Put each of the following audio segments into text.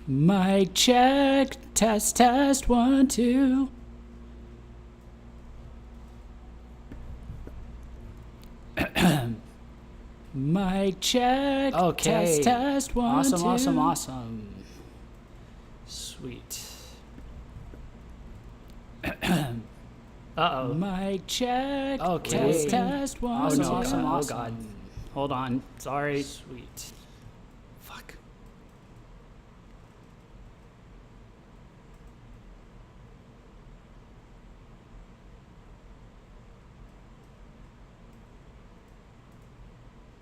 Mic check, test, 1, 2. Mic check, okay. test, 1, awesome, 2. Awesome. Sweet. Uh-oh. Mic check, okay. test, 1, awesome, 2. Awesome. Oh, God. Hold on. Sorry. Sweet. Fuck.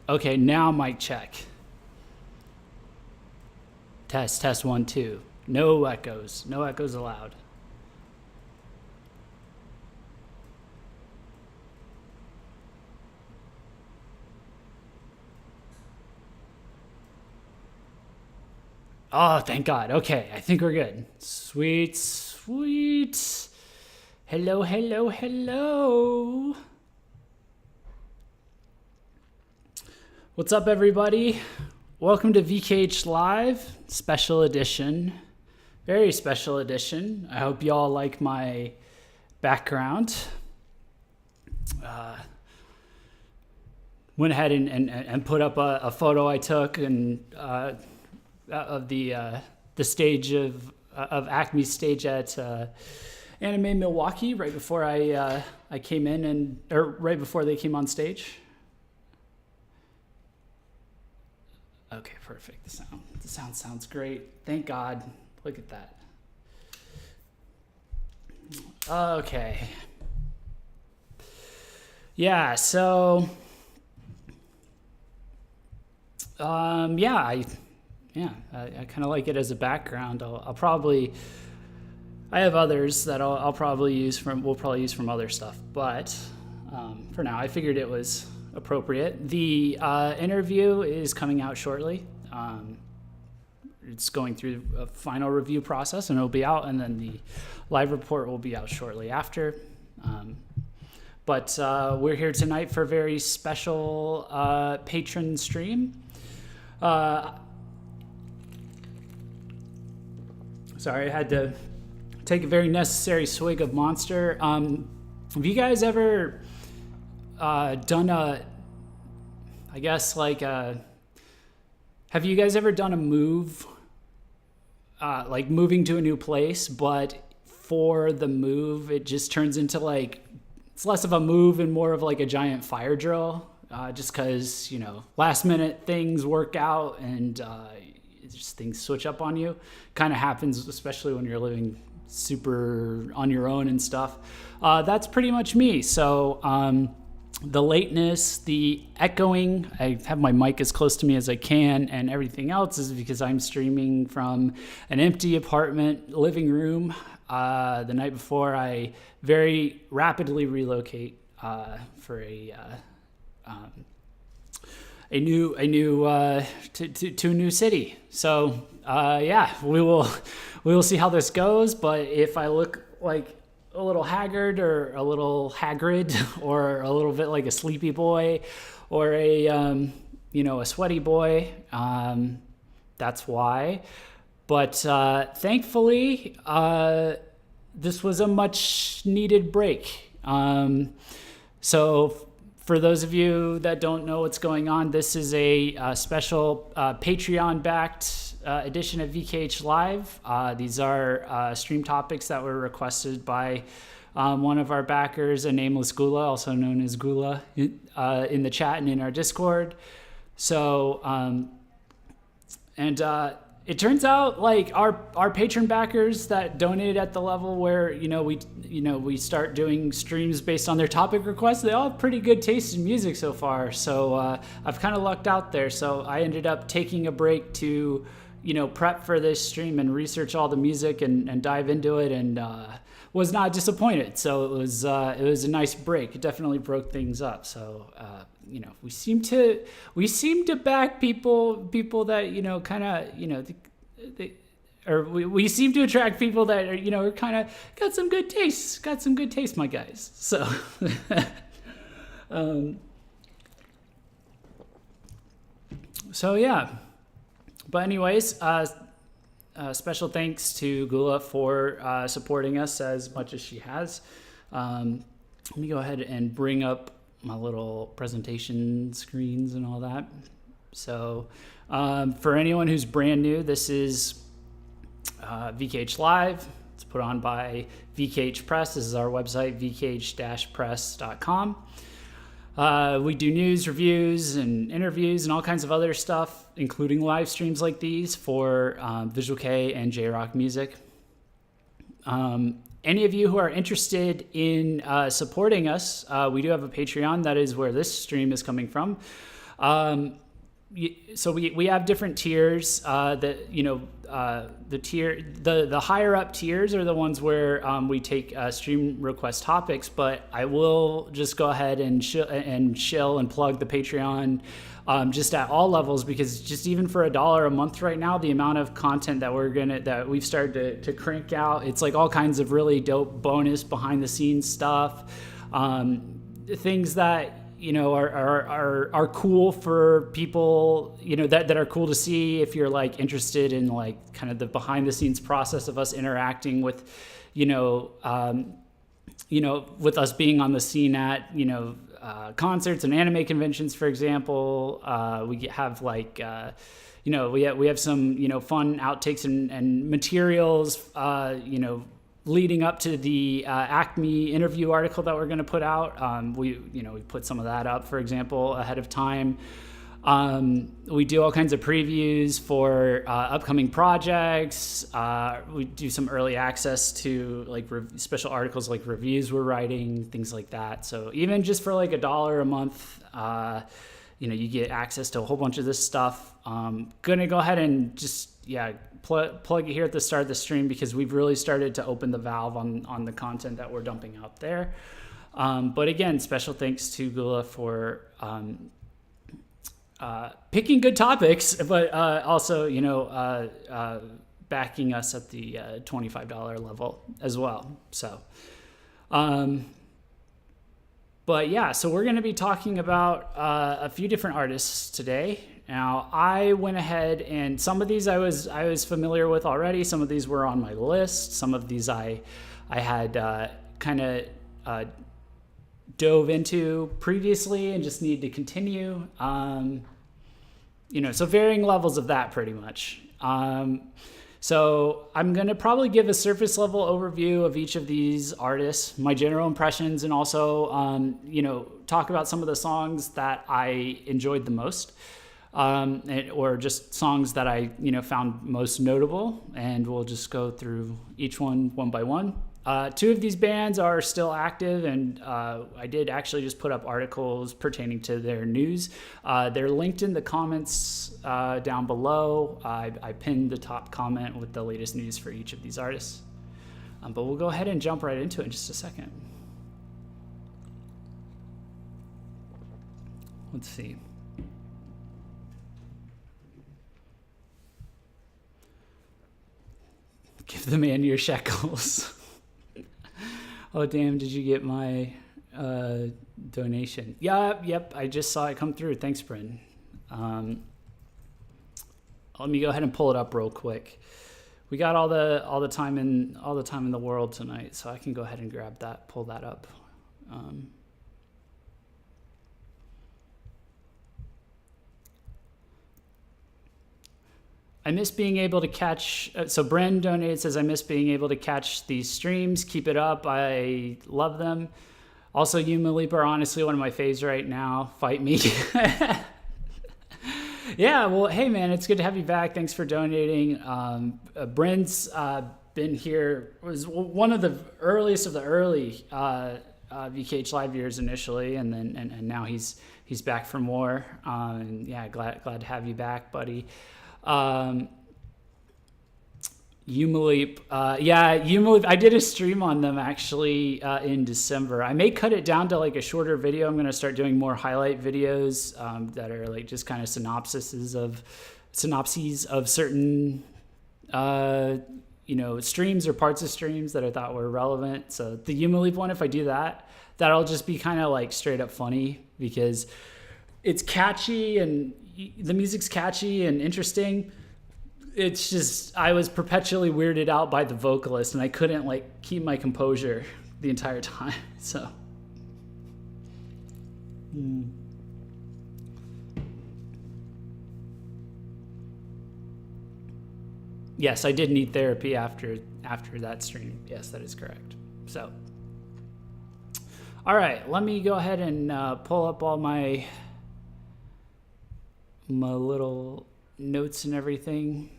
Okay, now mic check. Test, 1, 2. No echoes. No echoes allowed. Oh, thank God. Okay, I think we're good. Sweet, sweet. Hello, hello, hello. What's up, everybody? Welcome to VKH Live, special edition. Very special edition. I hope y'all like my background. Went ahead and put up a photo I took and of the stage of Acme's stage at Anime Milwaukee right before I came in or right before they came on stage. Okay, perfect. The sound sounds great. Thank God. Look at that. Okay. Yeah. So. I kind of like it as a background. I'll probably. I have others that we'll probably use from other stuff, but for now, I figured it was appropriate. The interview is coming out shortly. It's going through a final review process, and it'll be out, and then the live report will be out shortly after. But we're here tonight for a very special Patron stream. Sorry, I had to take a very necessary swig of Monster. Have you guys ever done have you guys ever done a move, like moving to a new place, but for the move, it just turns into it's less of a move and more of like a giant fire drill, just because, last minute things work out and just things switch up on you. Kind of happens, especially when you're living super on your own and stuff. That's pretty much me. So the lateness, the echoing, I have my mic as close to me as I can, and everything else is because I'm streaming from an empty apartment living room the night before I very rapidly relocate for to a new city. So we will see how this goes. But if I look like a little haggard or a little Hagrid or a little bit like a sleepy boy or a sweaty boy, that's why. But thankfully, this was a much needed break. So for those of you that don't know what's going on, this is a special Patreon-backed edition of VKH Live. These are stream topics that were requested by one of our backers, ANamelessGhuleh, also known as Ghuleh, in the chat and in our Discord. So, it turns out our patron backers that donate at the level where we start doing streams based on their topic requests, they all have pretty good taste in music so far. So I've kind of lucked out there. So I ended up taking a break to prep for this stream and research all the music and dive into it, and was not disappointed. So it was a nice break. It definitely broke things up. So we seem to back people that kind of we seem to attract people that are kind of got some good taste, my guys. So so yeah. But anyways, special thanks to Ghuleh for supporting us as much as she has. Let me go ahead and bring up my little presentation screens and all that. So for anyone who's brand new, this is VKH Live. It's put on by VKH Press. This is our website, vkh-press.com. We do news, reviews, and interviews and all kinds of other stuff, including live streams like these for Visual K and JRock Music. Any of you who are interested in supporting us, we do have a Patreon. That is where this stream is coming from. So we have different tiers. The higher up tiers are the ones where we take stream request topics. But I will just go ahead and shill and plug the Patreon just at all levels, because just even for $1 a month right now, the amount of content that we've started to crank out, it's like all kinds of really dope bonus behind the scenes stuff, things that are cool for people, that are cool to see if you're like interested in like kind of the behind the scenes process of us interacting with, with us being on the scene at, concerts and anime conventions, for example. We have like, we have some, fun outtakes and materials, leading up to the Acme interview article that we're going to put out. We put some of that up, for example, ahead of time. We do all kinds of previews for upcoming projects. We do some early access to like special articles, like reviews we're writing, things like that. So even just for like $1 a month, you get access to a whole bunch of this stuff. Gonna go ahead and just plug it here at the start of the stream, because we've really started to open the valve on the content that we're dumping out there. But again, special thanks to Ghuleh for picking good topics, but also backing us at the $25 level as well. So but yeah, so we're going to be talking about a few different artists today. Now, I went ahead and some of these I was familiar with already. Some of these were on my list. Some of these I had kind of dove into previously and just need to continue. So varying levels of that pretty much. So I'm going to probably give a surface level overview of each of these artists, my general impressions, and also, talk about some of the songs that I enjoyed the most, or just songs that I, found most notable. And we'll just go through each one by one. Two of these bands are still active, and I did actually just put up articles pertaining to their news. They're linked in the comments down below. I pinned the top comment with the latest news for each of these artists. But we'll go ahead and jump right into it in just a second. Let's see. Give the man your shekels. Oh, damn, did you get my donation? Yep, I just saw it come through. Thanks, Bryn. Let me go ahead and pull it up real quick. We got all the time in the world tonight, so I can go ahead and grab that, pull that up. I miss being able to catch, so Bren donated, says, I miss being able to catch these streams. Keep it up. I love them. Also, you, Malipa, are honestly one of my faves right now. Fight me. Yeah, well, hey, man, it's good to have you back. Thanks for donating. Bren's been here, was one of the earliest of the early VKH Live years initially, and then and now he's back for more. And yeah, glad to have you back, buddy. Umalip, I did a stream on them actually in December. I may cut it down to like a shorter video. I'm going to start doing more highlight videos that are like just kind of synopses of certain streams or parts of streams that I thought were relevant. So the Umalip one, if I do that, that'll just be kind of like straight up funny, because it's catchy and the music's catchy and interesting. it's just, I was perpetually weirded out by the vocalist, and I couldn't like keep my composure the entire time. So yes, I did need therapy after that stream. Yes, that is correct. So all right, let me go ahead and pull up all my little notes and everything,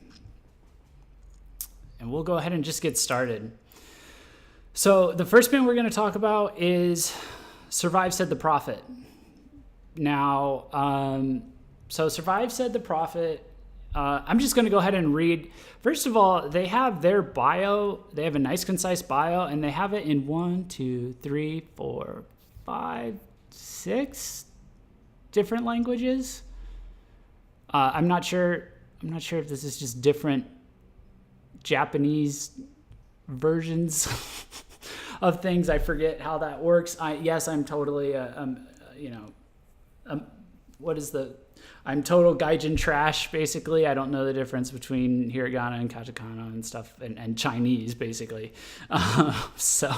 and we'll go ahead and just get started. So the first band we're going to talk about is Survive Said the Prophet. Now, so Survive Said the Prophet, I'm just going to go ahead and read. First of all, they have their bio. They have a nice, concise bio, and they have it in 1, 2, 3, 4, 5, 6 different languages. I'm not sure if this is just different Japanese versions of things. I forget how that works. I'm totally, I'm total gaijin trash, basically. I don't know the difference between hiragana and katakana and stuff, and Chinese, basically. So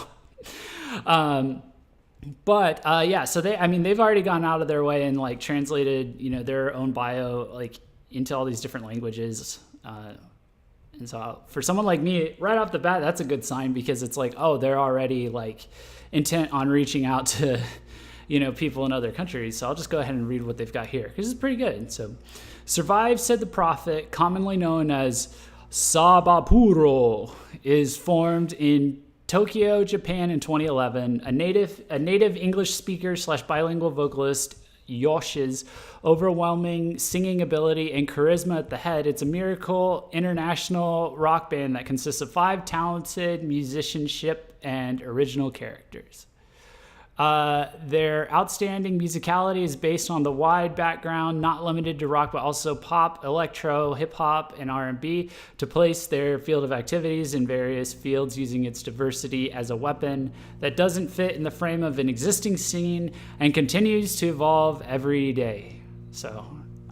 they've already gone out of their way and like translated, their own bio like into all these different languages. And so for someone like me, right off the bat, that's a good sign, because it's like, oh, they're already like intent on reaching out to, people in other countries. So I'll just go ahead and read what they've got here, because it's pretty good. So Survive Said the Prophet, commonly known as Sabapuro, is formed in Tokyo, Japan in 2011. A native English speaker / bilingual vocalist, Yosh's overwhelming singing ability and charisma at the head, it's a miracle international rock band that consists of 5 talented musicianship and original characters. Their outstanding musicality is based on the wide background, not limited to rock, but also pop, electro, hip-hop, and R&B, to place their field of activities in various fields using its diversity as a weapon that doesn't fit in the frame of an existing scene and continues to evolve every day. So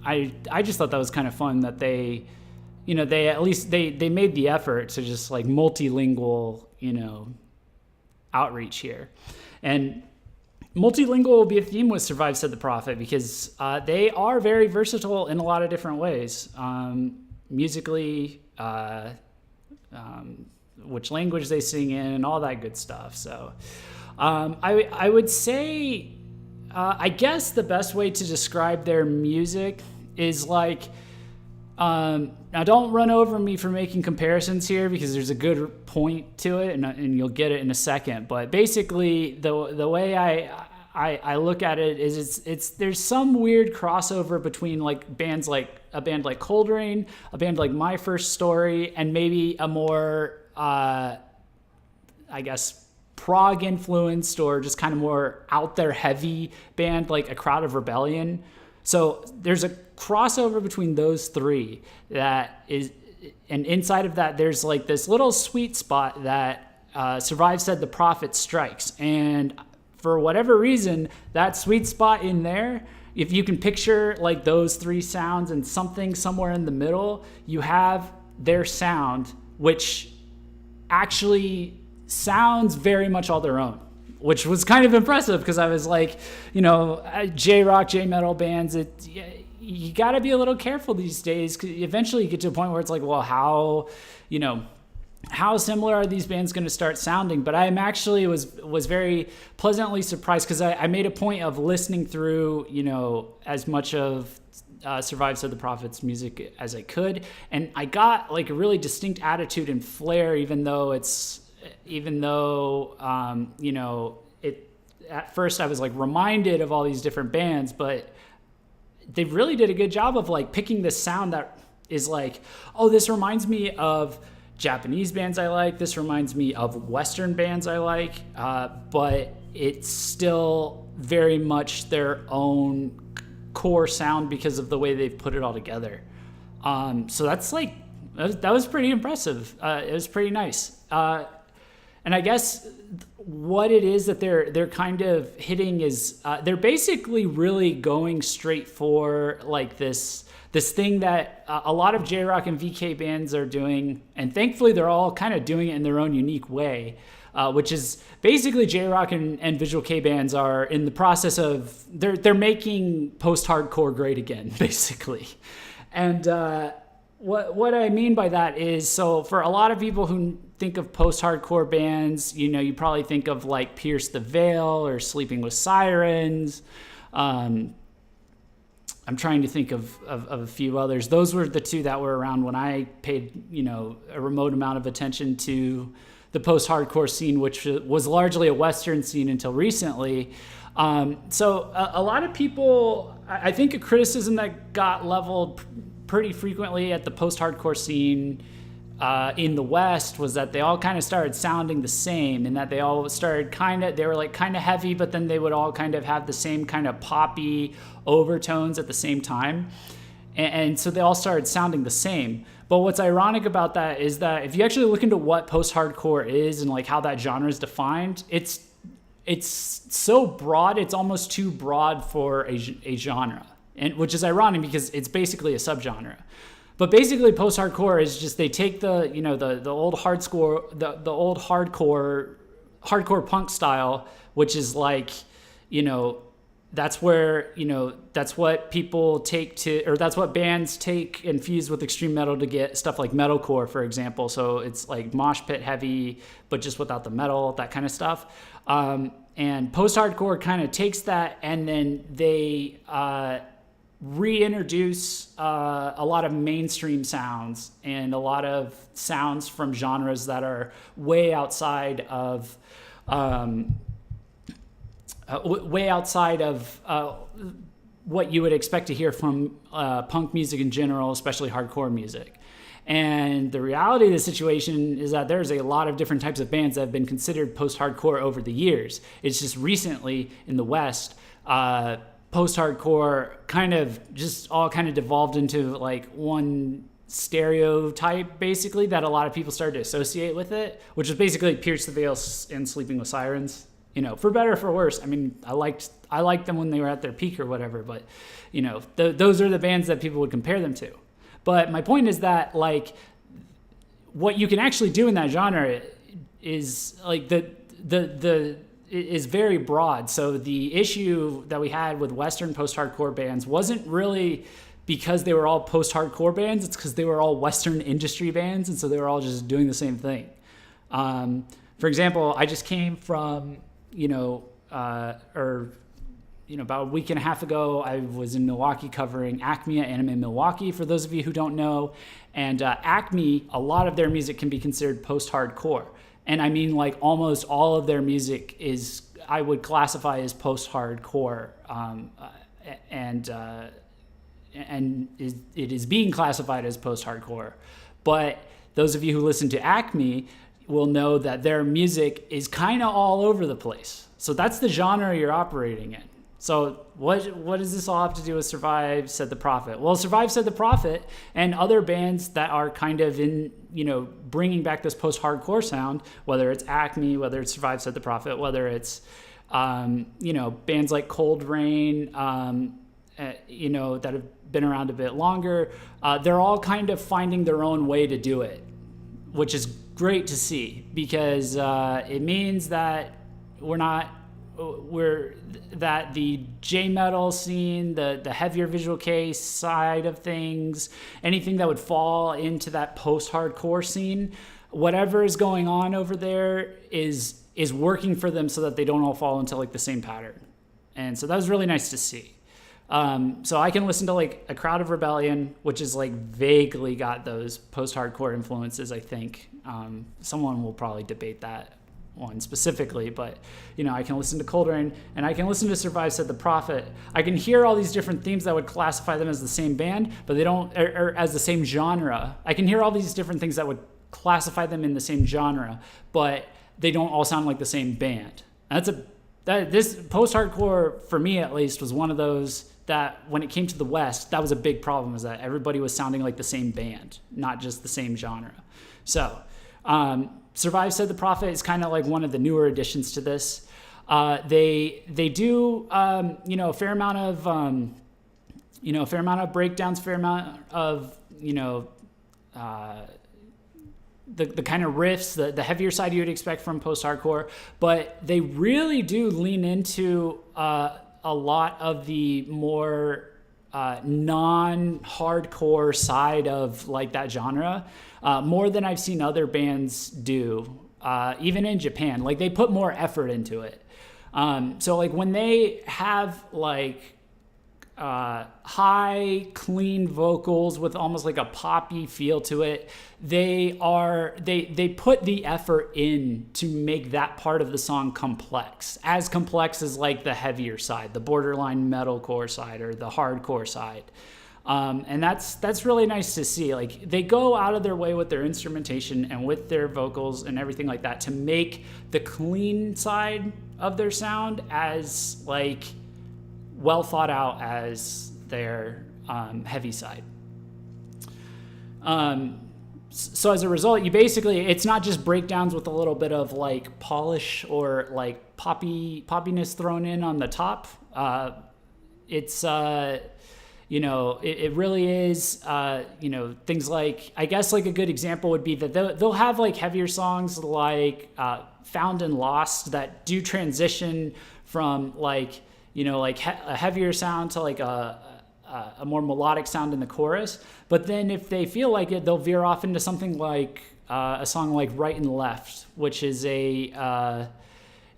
I just thought that was kind of fun that they at least they made the effort to just like multilingual, outreach here. And multilingual will be a theme with Survive Said the Prophet, because they are very versatile in a lot of different ways. Musically, which language they sing in, and all that good stuff. So I would say, I guess the best way to describe their music is like, now don't run over me for making comparisons here, because there's a good point to it, and you'll get it in a second. But basically, the way I look at it is it's there's some weird crossover between like a band like Cold Rain, a band like My First Story, and maybe a more I guess prog influenced or just kind of more out there heavy band like A Crowd of Rebellion. So there's a crossover between those three that is, and inside of that, there's like this little sweet spot that Survive Said the Prophet strikes. And for whatever reason, that sweet spot in there, if you can picture like those three sounds and something somewhere in the middle, you have their sound, which actually sounds very much all their own, which was kind of impressive, because I was like, J-rock, J-metal bands, you got to be a little careful these days, because eventually you get to a point where it's like, well, how similar are these bands going to start sounding? But I actually was very pleasantly surprised, because I made a point of listening through, as much of Survive Said the Prophet's music as I could, and I got like a really distinct attitude and flair, even though at first I was like reminded of all these different bands, but they really did a good job of like picking this sound that is like, oh, this reminds me of Japanese bands I like, this reminds me of Western bands I like, but it's still very much their own core sound because of the way they've put it all together. So that's like, that was pretty impressive. It was pretty nice. And I guess what it is that they're kind of hitting is they're basically really going straight for like this this thing that a lot of J-Rock and VK bands are doing, and thankfully they're all kind of doing it in their own unique way, which is basically J-Rock and Visual K bands are in the process of, they're making post-hardcore great again, basically. And what I mean by that is, so for a lot of people who think of post-hardcore bands, you probably think of like Pierce the Veil or Sleeping with Sirens. I'm trying to think of a few others. Those were the two that were around when I paid, a remote amount of attention to the post-hardcore scene, which was largely a Western scene until recently. So a lot of people, I think a criticism that got leveled pretty frequently at the post-hardcore scene in the West was that they all kind of started sounding the same, and that they all started they were like kind of heavy, but then they would all kind of have the same kind of poppy overtones at the same time. And so they all started sounding the same. But what's ironic about that is that if you actually look into what post-hardcore is and like how that genre is defined, it's so broad, it's almost too broad for a genre, and which is ironic because it's basically a subgenre. But basically, post-hardcore is just they take the old hardcore punk style, which is like, that's where that's what people take to, or that's what bands take and fuse with extreme metal to get stuff like metalcore, for example. So it's like mosh pit heavy, but just without the metal, that kind of stuff. And post-hardcore kind of takes that, and then they reintroduce a lot of mainstream sounds and a lot of sounds from genres that are way outside of what you would expect to hear from punk music in general, especially hardcore music. And the reality of the situation is that there's a lot of different types of bands that have been considered post-hardcore over the years. It's just recently in the West, post-hardcore kind of devolved into like one stereotype, basically, that a lot of people started to associate with it, which is basically Pierce the Veil and Sleeping with Sirens. For better or for worse. I mean, I liked them when they were at their peak or whatever, but those are the bands that people would compare them to. But my point is that like what you can actually do in that genre is like is very broad. So the issue that we had with Western post-hardcore bands wasn't really because they were all post-hardcore bands. It's because they were all Western industry bands, and so they were all just doing the same thing. For example, I just came from, about a week and a half ago, I was in Milwaukee covering Acme at Anime Milwaukee, for those of you who don't know. And Acme, a lot of their music can be considered post-hardcore. And I mean, like, almost all of their music I would classify as post-hardcore. And it is being classified as post-hardcore. But those of you who listen to Acme will know that their music is kind of all over the place. So that's the genre you're operating in. So what does this all have to do with Survive Said the Prophet? Well, Survive Said the Prophet and other bands that are kind of in, bringing back this post-hardcore sound, whether it's Acme, whether it's Survive Said the Prophet, whether it's, bands like Cold Rain, that have been around a bit longer, they're all kind of finding their own way to do it, which is great to see, because it means that that the J-metal scene, the heavier Visual K side of things, anything that would fall into that post-hardcore scene, whatever is going on over there is working for them so that they don't all fall into like the same pattern. And so that was really nice to see. So I can listen to like A Crowd of Rebellion, which is like vaguely got those post-hardcore influences, I think. Someone will probably debate that one specifically, but I can listen to Cold Rain, and I can listen to Survive Said the Prophet. I can hear all these different themes that would classify them as the same band, but they don't, or as the same genre. I can hear all these different things that would classify them in the same genre, but they don't all sound like the same band. And this post-hardcore, for me at least, was one of those that when it came to the West, that was a big problem, is that everybody was sounding like the same band, not just the same genre. So Survive Said the Prophet is kind of like one of the newer additions to this. They do a fair amount of a fair amount of breakdowns, fair amount of, the kind of riffs, the heavier side you would expect from post-hardcore, but they really do lean into a lot of the more non-hardcore side of like that genre, more than I've seen other bands do, even in Japan. Like they put more effort into it. So like when they have like high, clean vocals with almost like a poppy feel to it, they put the effort in to make that part of the song complex as like the heavier side, the borderline metalcore side or the hardcore side. And that's really nice to see. Like they go out of their way with their instrumentation and with their vocals and everything like that to make the clean side of their sound as like well thought out as their heavy side. So as a result, it's not just breakdowns with a little bit of like polish or like poppiness thrown in on the top. It really is, things like, I guess like a good example would be that they'll have like heavier songs like Found and Lost that do transition from like, a heavier sound to like a more melodic sound in the chorus. But then if they feel like it, they'll veer off into something like a song like Right and Left, which is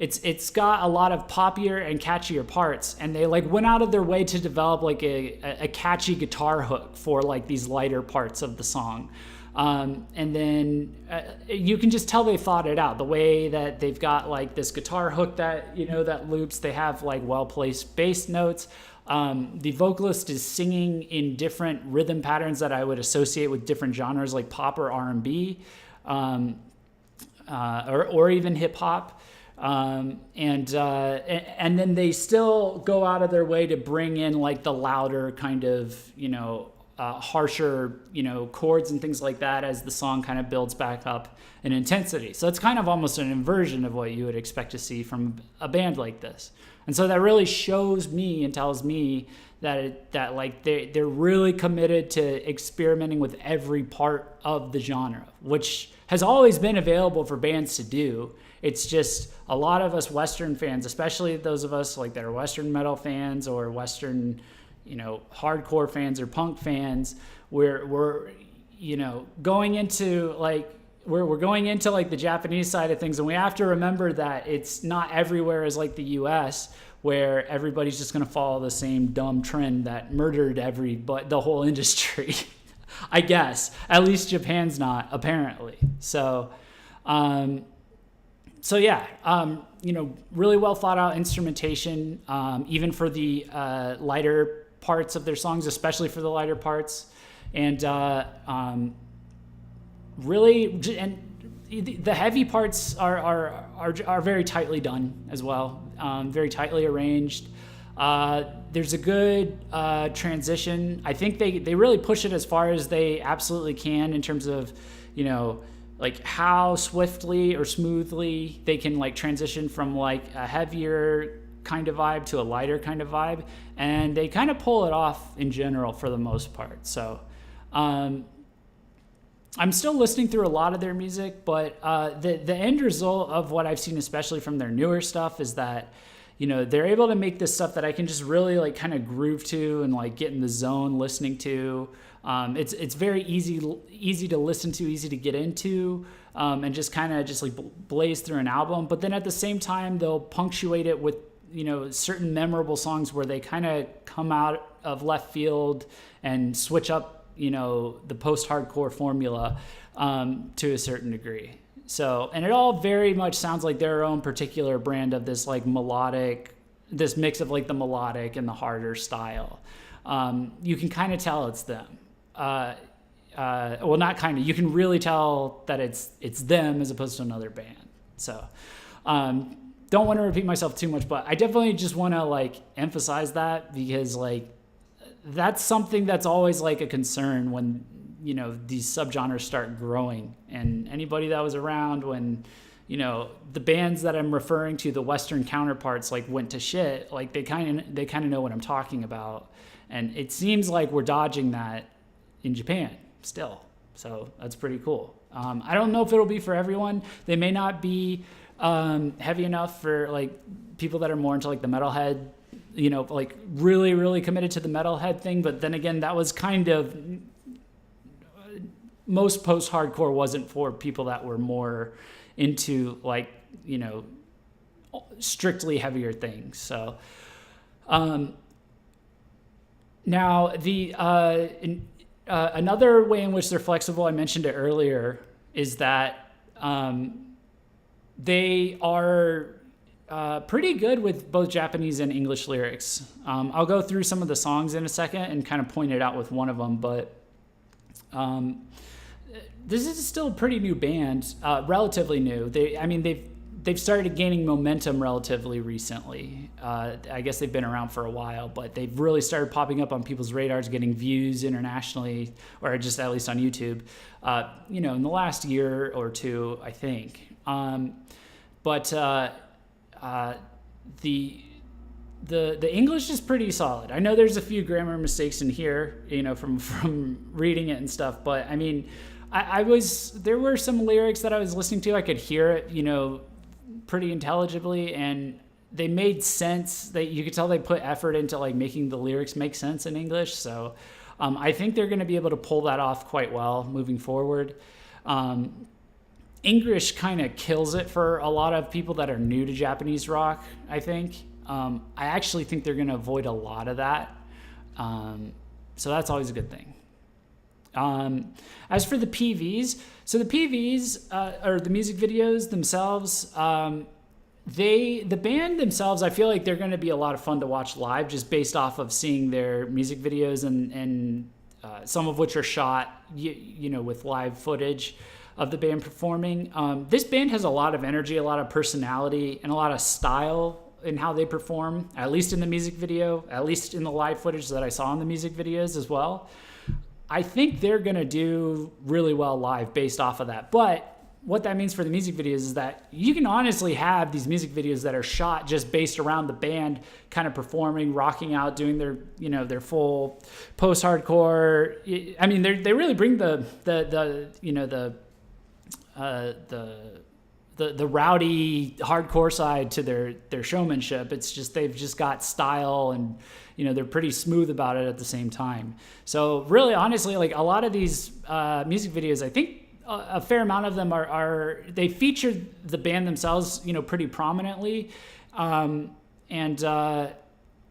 it's got a lot of poppier and catchier parts. And they like went out of their way to develop like a catchy guitar hook for like these lighter parts of the song. And then you can just tell they thought it out. The way that they've got like this guitar hook that, that loops, they have like well-placed bass notes. The vocalist is singing in different rhythm patterns that I would associate with different genres like pop or R&B, or even hip hop. And then they still go out of their way to bring in like the louder kind of, harsher, chords and things like that as the song kind of builds back up in intensity. So it's kind of almost an inversion of what you would expect to see from a band like this. And so that really shows me and tells me that they're really committed to experimenting with every part of the genre, which has always been available for bands to do. It's just a lot of us Western fans, especially those of us like that are Western metal fans or Western hardcore fans or punk fans, we're going into like we're going into like the Japanese side of things, and we have to remember that it's not everywhere as like the US, where everybody's just going to follow the same dumb trend that murdered the whole industry. I guess at least Japan's not, apparently. So really well thought out instrumentation, even for the lighter parts of their songs, especially for the lighter parts, and the heavy parts are very tightly done as well, very tightly arranged. There's a good transition. I think they really push it as far as they absolutely can in terms of like how swiftly or smoothly they can like transition from like a heavier kind of vibe to a lighter kind of vibe, and they kind of pull it off in general for the most part. So I'm still listening through a lot of their music, but the end result of what I've seen, especially from their newer stuff, is that they're able to make this stuff that I can just really like kind of groove to and like get in the zone listening to. It's very easy to listen to, easy to get into, and just kind of just like blaze through an album. But then at the same time, they'll punctuate it with certain memorable songs where they kind of come out of left field and switch up the post-hardcore formula to a certain degree. So, and it all very much sounds like their own particular brand of this like this mix of like the melodic and the harder style. You can kind of tell it's them. Well, not kind of. You can really tell that it's them as opposed to another band. So, don't want to repeat myself too much, but I definitely just want to like emphasize that, because like that's something that's always like a concern when these subgenres start growing. And anybody that was around when the bands that I'm referring to, the Western counterparts, like went to shit, like they kind of know what I'm talking about. And it seems like we're dodging that in Japan still. So that's pretty cool. I don't know if it'll be for everyone. They may not be heavy enough for like people that are more into like the metalhead, you know, like really, really committed to the metalhead thing. But then again, that was kind of, most post-hardcore wasn't for people that were more into like, you know, strictly heavier things. So now the another way in which they're flexible, I mentioned it earlier, is that they are pretty good with both Japanese and English lyrics. I'll go through some of the songs in a second and kind of point it out with one of them, but this is still a pretty new band, relatively new. They've started gaining momentum relatively recently. I guess they've been around for a while, but they've really started popping up on people's radars, getting views internationally, or just at least on YouTube, you know, in the last year or two, I think. But the English is pretty solid. I know there's a few grammar mistakes in here, you know, from reading it and stuff, but I mean, there were some lyrics that I was listening to, I could hear it, you know, pretty intelligibly, and they made sense. That you could tell they put effort into like making the lyrics make sense in English. So I think they're going to be able to pull that off quite well moving forward. English kind of kills it for a lot of people that are new to Japanese rock, I think. I actually think they're going to avoid a lot of that. So that's always a good thing. As for the PVs, so the PVs, or the music videos themselves, the band themselves, I feel like they're going to be a lot of fun to watch live, just based off of seeing their music videos and some of which are shot, you know, with live footage of the band performing. This band has a lot of energy, a lot of personality, and a lot of style in how they perform, at least in the music video, at least in the live footage that I saw in the music videos as well. I think they're going to do really well live based off of that. But what that means for the music videos is that you can honestly have these music videos that are shot just based around the band kind of performing, rocking out, doing their, you know, their full post-hardcore. I mean, they really bring the rowdy hardcore side to their showmanship. It's just, they've just got style, and, you know, they're pretty smooth about it at the same time. So really, honestly, like a lot of these music videos, I think a fair amount of them are they feature the band themselves, you know, pretty prominently. And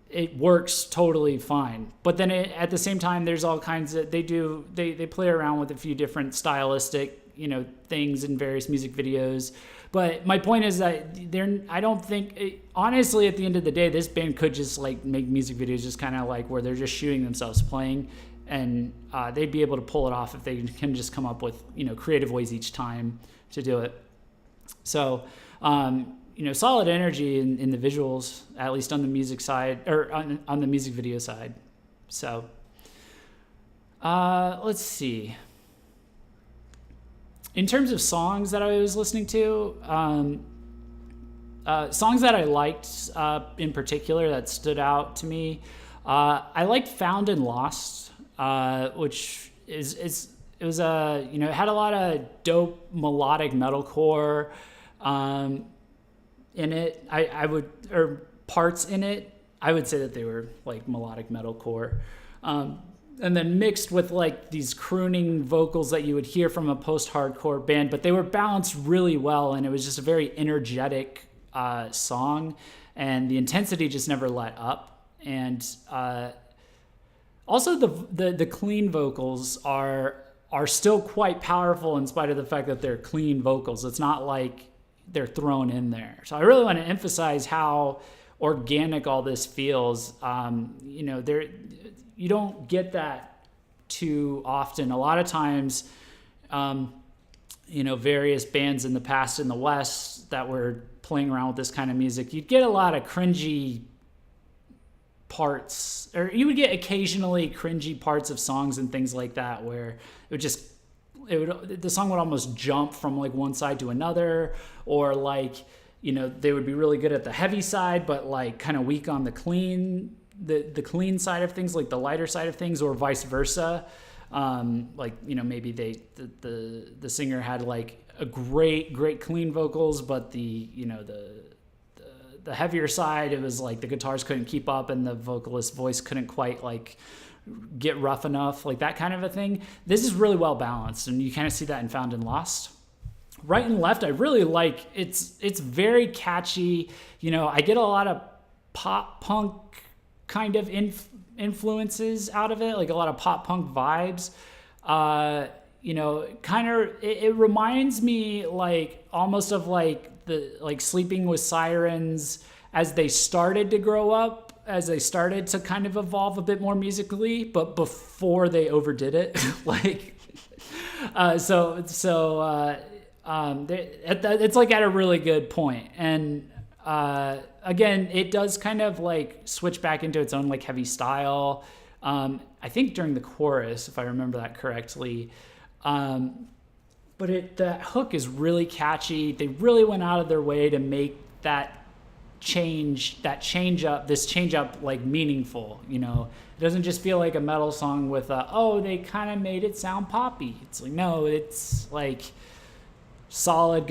it works totally fine. But then at the same time, there's all kinds of, they play around with a few different stylistic, you know, things in various music videos. But my point is that I don't think, honestly, at the end of the day, this band could just like make music videos just kind of like where they're just shooting themselves playing, and they'd be able to pull it off if they can just come up with, you know, creative ways each time to do it. So, you know, solid energy in the visuals, at least on the music side, or on the music video side. So, let's see. In terms of songs that I was listening to, songs that I liked in particular that stood out to me, I liked "Found and Lost," which it was you know, it had a lot of dope melodic metalcore in it. Or parts in it. I would say that they were like melodic metalcore. And then mixed with like these crooning vocals that you would hear from a post-hardcore band, but they were balanced really well, and it was just a very energetic song, and the intensity just never let up. And also the clean vocals are still quite powerful in spite of the fact that they're clean vocals. It's not like they're thrown in there. So I really want to emphasize how organic all this feels. You know, you don't get that too often. A lot of times, you know, various bands in the past in the West that were playing around with this kind of music, you'd get a lot of cringy parts, or you would get occasionally cringy parts of songs and things like that, where the song would almost jump from like one side to another, or like, you know, they would be really good at the heavy side, but like kind of weak on the clean the clean side of things, like the lighter side of things, or vice versa. Like, you know, maybe the singer had like a great clean vocals, but the heavier side, it was like the guitars couldn't keep up and the vocalist's voice couldn't quite like get rough enough, like that kind of a thing. This is really well balanced, and you kind of see that in Found and Lost. Right and Left, I really like. It's very catchy. You know, I get a lot of pop punk kind of influences out of it, like a lot of pop punk vibes. You know, kind of, it reminds me like almost of like the like Sleeping with Sirens as they started to grow up, as they started to kind of evolve a bit more musically, but before they overdid it. Like, it's like at a really good point. And again, it does kind of like switch back into its own like heavy style. I think during the chorus, if I remember that correctly. But the hook is really catchy. They really went out of their way to make this change up like meaningful. You know, it doesn't just feel like a metal song with they kind of made it sound poppy. It's like, no, it's like solid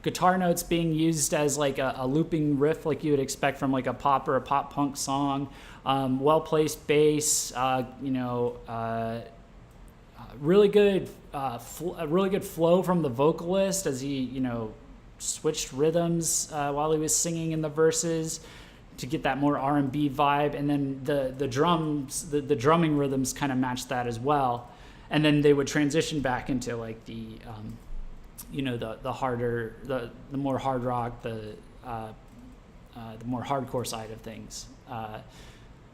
guitar notes being used as like a looping riff, like you would expect from like a pop or a pop punk song. Well placed bass. Really good flow from the vocalist as he, you know, switched rhythms while he was singing in the verses to get that more R&B vibe, and then the drums, the drumming rhythms kind of matched that as well, and then they would transition back into like the harder, the more hard rock, the more hardcore side of things,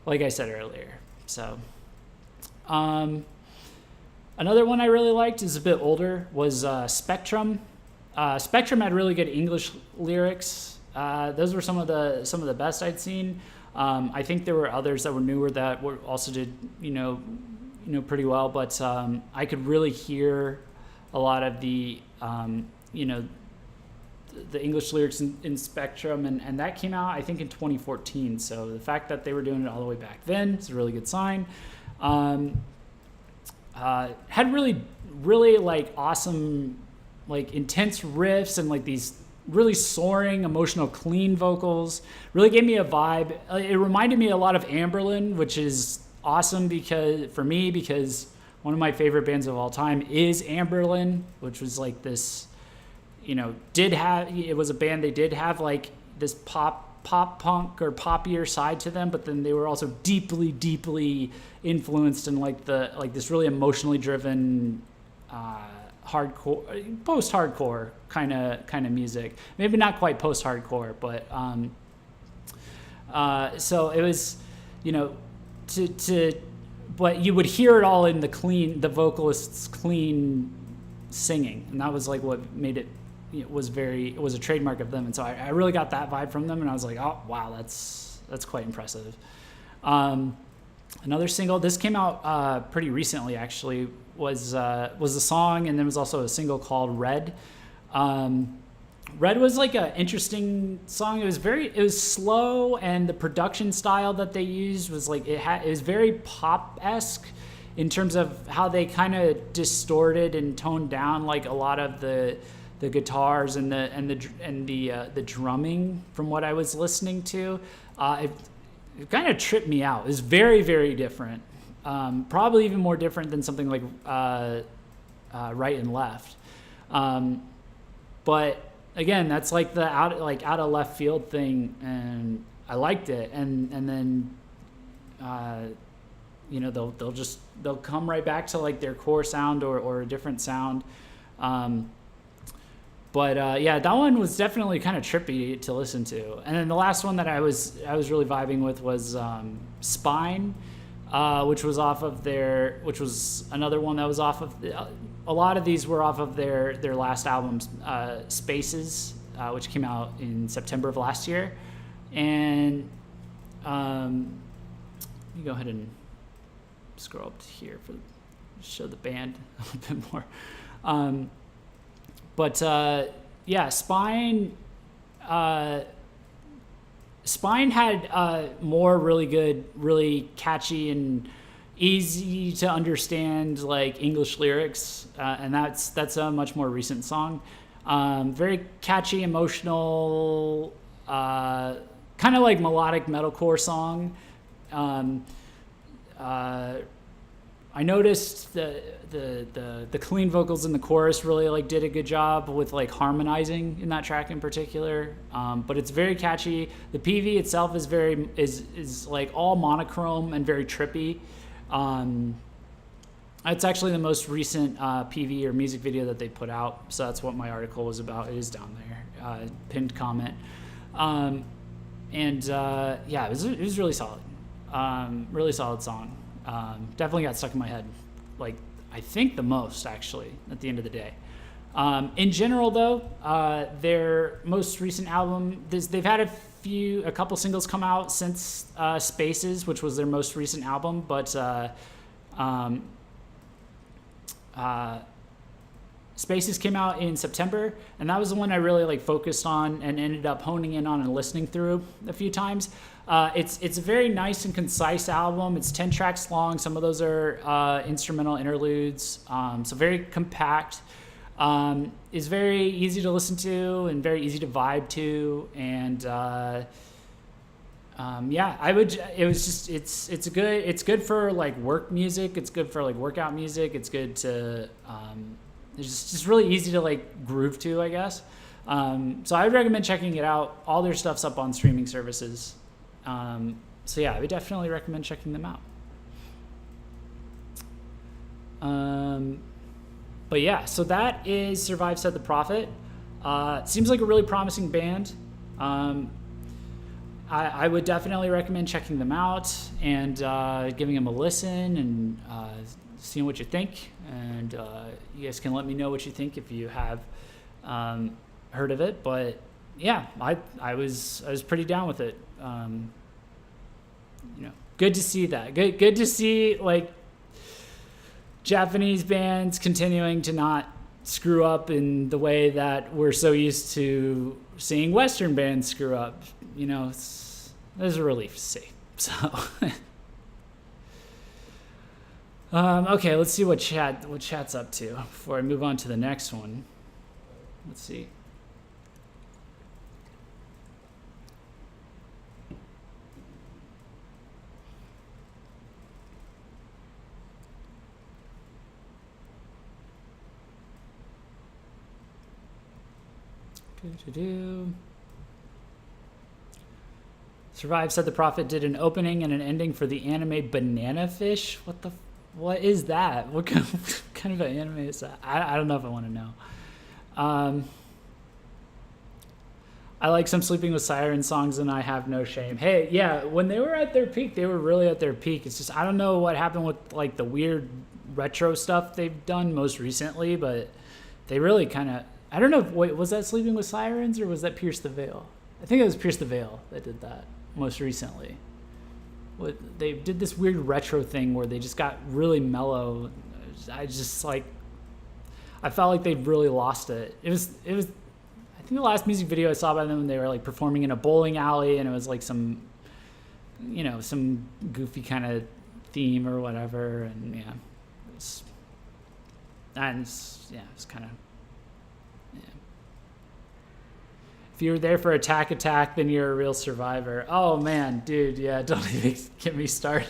like I said earlier. So another one I really liked, is a bit older, was Spectrum. Spectrum had really good English lyrics. Those were some of the best I'd seen. I think there were others that were newer that also did pretty well, but I could really hear a lot of the English lyrics in Spectrum, and that came out I think in 2014. So the fact that they were doing it all the way back then is a really good sign. Had really like awesome, like intense riffs and like these really soaring, emotional, clean vocals. Really gave me a vibe. It reminded me a lot of Amberlin, which is awesome because one of my favorite bands of all time is Amberlin, which was like this, it was a band, they did have like this pop punk or poppier side to them, but then they were also deeply influenced in like this really emotionally driven hardcore, post-hardcore kind of music. Maybe not quite post-hardcore, but so it was, but you would hear it all in the vocalist's clean singing, and that was like what made it. It was a trademark of them, and so I really got that vibe from them, and I was like, oh wow, that's quite impressive. Another single, this came out pretty recently actually, was a song, and there was also a single called Red. Red was like an interesting song. It was slow, and the production style that they used was like it was very pop-esque in terms of how they kind of distorted and toned down like a lot of the guitars and the drumming from what I was listening to. It kind of tripped me out. It was very, very different. Probably even more different than something like Right and Left. But again, that's like the out of left field thing, and I liked it. And then they'll come right back to like their core sound or a different sound. But that one was definitely kind of trippy to listen to. And then the last one that I was really vibing with was Spine, which was another one that was off of. A lot of these were off of their last album, Spaces, which came out in September of last year. And let me go ahead and scroll up to here to show the band a little bit more. But Spine, Spine had more really good, really catchy and easy to understand like English lyrics, and that's a much more recent song. Very catchy, emotional, kind of like melodic metalcore song. I noticed the clean vocals in the chorus really like did a good job with like harmonizing in that track in particular. But it's very catchy. The PV itself is is like all monochrome and very trippy. It's actually the most recent PV or music video that they put out, so that's what my article was about. It is down there, pinned comment. Yeah, it was really solid. Really solid song. Definitely got stuck in my head, like I think the most actually at the end of the day. In general though, their most recent album, they've had a couple singles come out since Spaces, which was their most recent album, but Spaces came out in September, and that was the one I really like focused on and ended up honing in on and listening through a few times. It's a very nice and concise album. It's 10 tracks long. Some of those are instrumental interludes, so very compact. It's very easy to listen to and very easy to vibe to, and it's good for like work music. It's good for like workout music. It's good to it's just really easy to like groove to, I guess. So I would recommend checking it out. All their stuff's up on streaming services. So yeah, I would definitely recommend checking them out. But yeah, so that is Survive Said the Prophet. Seems like a really promising band. I would definitely recommend checking them out and giving them a listen and seeing what you think. And you guys can let me know what you think if you have heard of it. But yeah, I was pretty down with it. Good to see that. Good to see like Japanese bands continuing to not screw up in the way that we're so used to seeing Western bands screw up. It's a relief to see. So, okay, let's see what chat's up to before I move on to the next one. Let's see. Survive Said the Prophet did an opening and an ending for the anime Banana Fish. What is that? What kind of an anime is that? I don't know if I want to know. I like some Sleeping with Sirens songs, and I have no shame. Hey, yeah, when they were at their peak, they were really at their peak. It's just I don't know what happened with like the weird retro stuff they've done most recently, but they really kind of. I don't know. Wait, was that Sleeping with Sirens or was that Pierce the Veil? I think it was Pierce the Veil that did that most recently. They did this weird retro thing where they just got really mellow. I felt like they really lost it. It was. I think the last music video I saw by them, they were like performing in a bowling alley, and it was like some goofy kind of theme or whatever, and yeah, it's kind of. If you were there for Attack, then you're a real survivor. Oh man, dude, yeah, don't even get me started.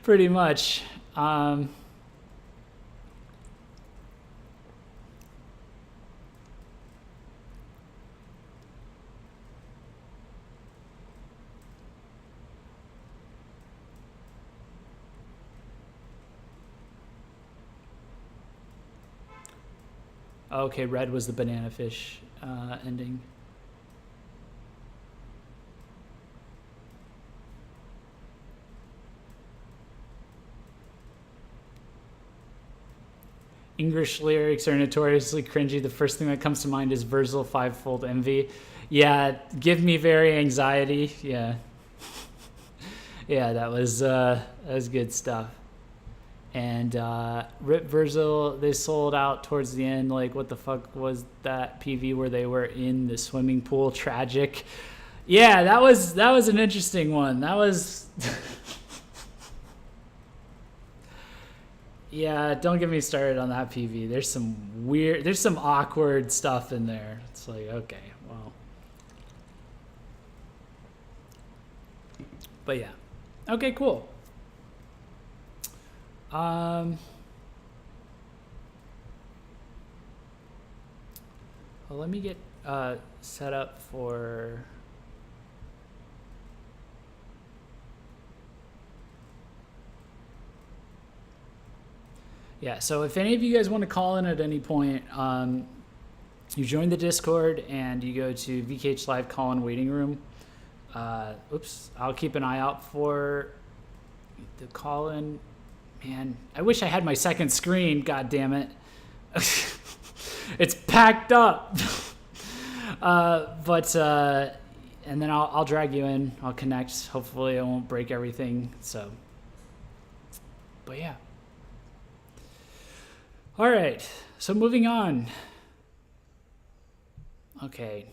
Pretty much. Okay, red was the Banana Fish ending. English lyrics are notoriously cringy. The first thing that comes to mind is Virgil Fivefold Envy. Yeah, give me very anxiety. Yeah. Yeah, that was good stuff. And Rip Virgil, they sold out towards the end. Like, what the fuck was that PV where they were in the swimming pool? Tragic. Yeah, that was an interesting one. That was yeah, don't get me started on that PV. There's some awkward stuff in there. It's like, okay, well. But yeah. Okay, cool. Well, let me get set up for yeah, so if any of you guys want to call in at any point, you join the Discord and you go to VKH Live call-in waiting room. Oops, I'll keep an eye out for the call-in. Man, I wish I had my second screen, god damn it. It's packed up. And then I'll drag you in. I'll connect. Hopefully I won't break everything. So, but yeah. All right. So moving on. Okay.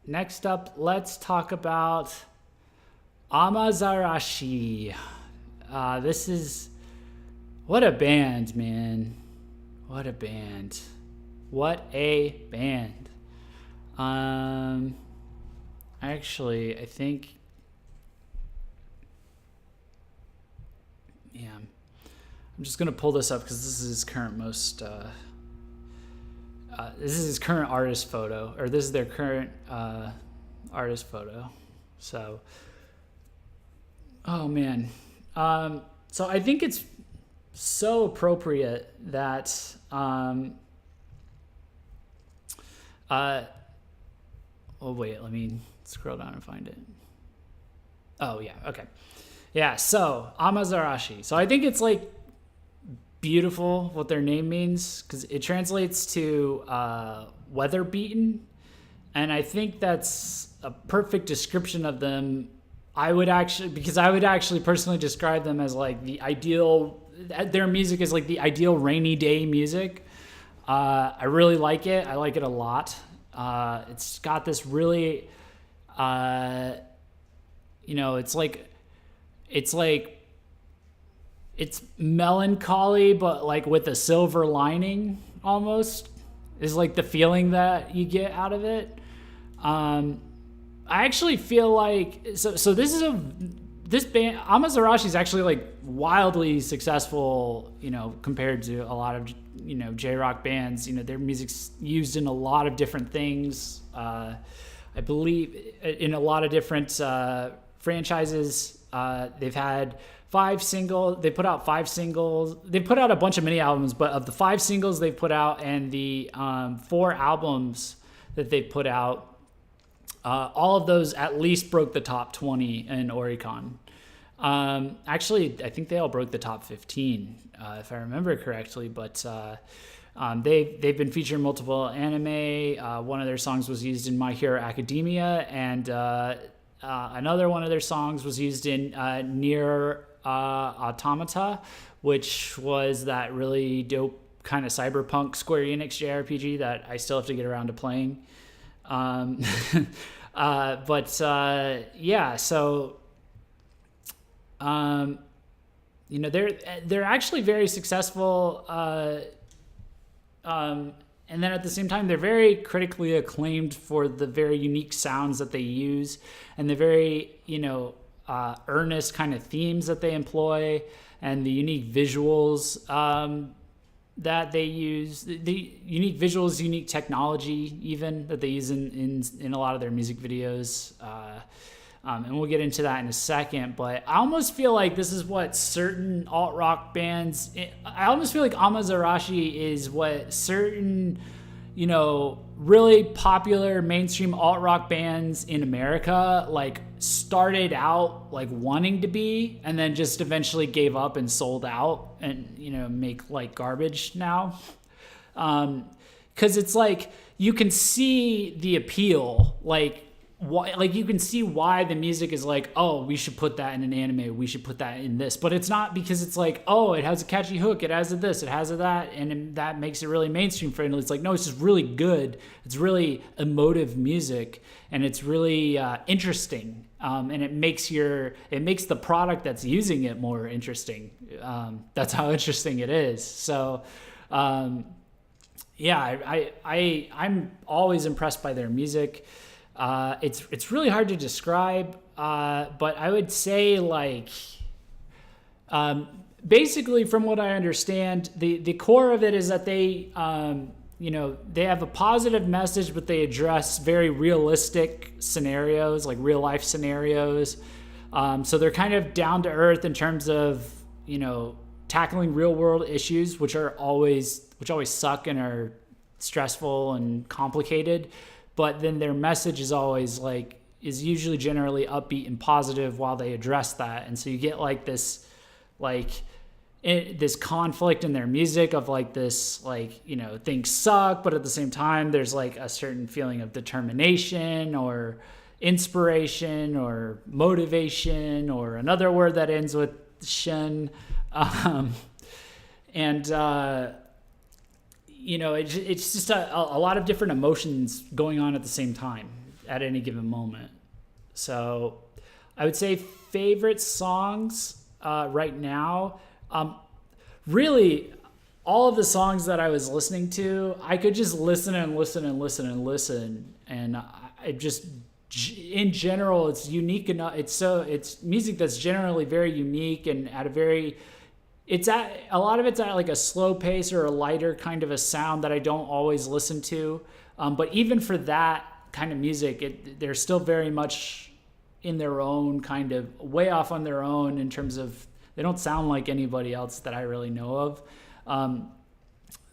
Next up, let's talk about Amazarashi. This is what a band, man. What a band. What a band. Actually, I think, yeah, I'm just gonna pull this up because this is his current this is his current artist photo, or this is their current artist photo. So, oh man. So I think it's so appropriate that oh wait, let me scroll down and find it. Oh yeah, okay. Yeah, so amazarashi. So I think it's like beautiful what their name means, because it translates to weather beaten, and I think that's a perfect description of them. I would actually personally describe them as like the ideal, their music is like the ideal rainy day music. I really like it. I like it a lot. It's got this really, it's melancholy, but like with a silver lining almost is like the feeling that you get out of it. I actually feel like, so this band, Amazarashi, is actually like wildly successful, compared to a lot of, J-rock bands. Their music's used in a lot of different things. I believe in a lot of different franchises. They've had 5 singles. They put out 5 singles. They put out a bunch of mini albums, but of the 5 singles they've put out and the 4 albums that they've put out, all of those at least broke the top 20 in Oricon. Actually, I think they all broke the top 15, if I remember correctly. But they've been featured in multiple anime. One of their songs was used in My Hero Academia, and another one of their songs was used in Nier Automata, which was that really dope kind of cyberpunk Square Enix JRPG that I still have to get around to playing. Yeah, so they're actually very successful, and then at the same time they're very critically acclaimed for the very unique sounds that they use and the very earnest kind of themes that they employ and the unique visuals that they use, the unique visuals, unique technology even that they use in a lot of their music videos. And we'll get into that in a second, but I almost feel like this is what certain alt-rock bands, I almost feel like Amazarashi is what certain, really popular mainstream alt-rock bands in America, like, started out, like, wanting to be, and then just eventually gave up and sold out and, make, like, garbage now. 'Cause it's like, you can see the appeal, like, why, like, you can see why the music is like, oh, we should put that in an anime, we should put that in this, but it's not because it's like, oh, it has a catchy hook, it has a this, it has a that, and that makes it really mainstream friendly. It's like, no, it's just really good, it's really emotive music, and it's really interesting, and it makes the product that's using it more interesting. That's how interesting it is. So yeah, I'm always impressed by their music. It's really hard to describe, but I would say, like, basically, from what I understand, the core of it is that they they have a positive message, but they address very realistic scenarios, like real life scenarios. So they're kind of down to earth in terms of tackling real world issues, which always suck and are stressful and complicated. But then their message is always is usually generally upbeat and positive while they address that. And so you get this conflict in their music of things suck, but at the same time, there's a certain feeling of determination or inspiration or motivation or another word that ends with shin. It's just a lot of different emotions going on at the same time at any given moment. So I would say favorite songs right now, really all of the songs that I was listening to, I could just listen and listen and listen and listen. And I just, in general, it's unique enough. It's music that's generally very unique and a lot of it's at a slow pace or a lighter kind of a sound that I don't always listen to. But even for that kind of music, they're still very much in their own kind of way off on their own in terms of they don't sound like anybody else that I really know of.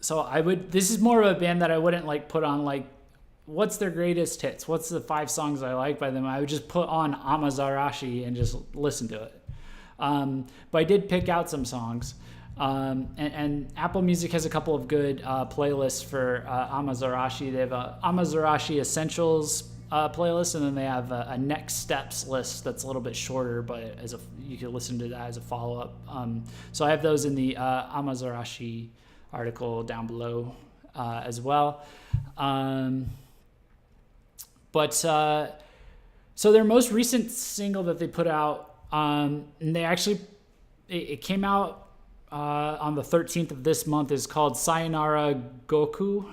So this is more of a band that I wouldn't put on what's their greatest hits? What's the 5 songs I like by them? I would just put on Amazarashi and just listen to it. But I did pick out some songs, and Apple Music has a couple of good playlists for Amazarashi. They have a Amazarashi Essentials playlist, and then they have a Next Steps list that's a little bit shorter, but you can listen to that as a follow-up. So I have those in the Amazarashi article down below as well. So their most recent single that they put out, and it came out on the 13th of this month, is called Sayonara Goko.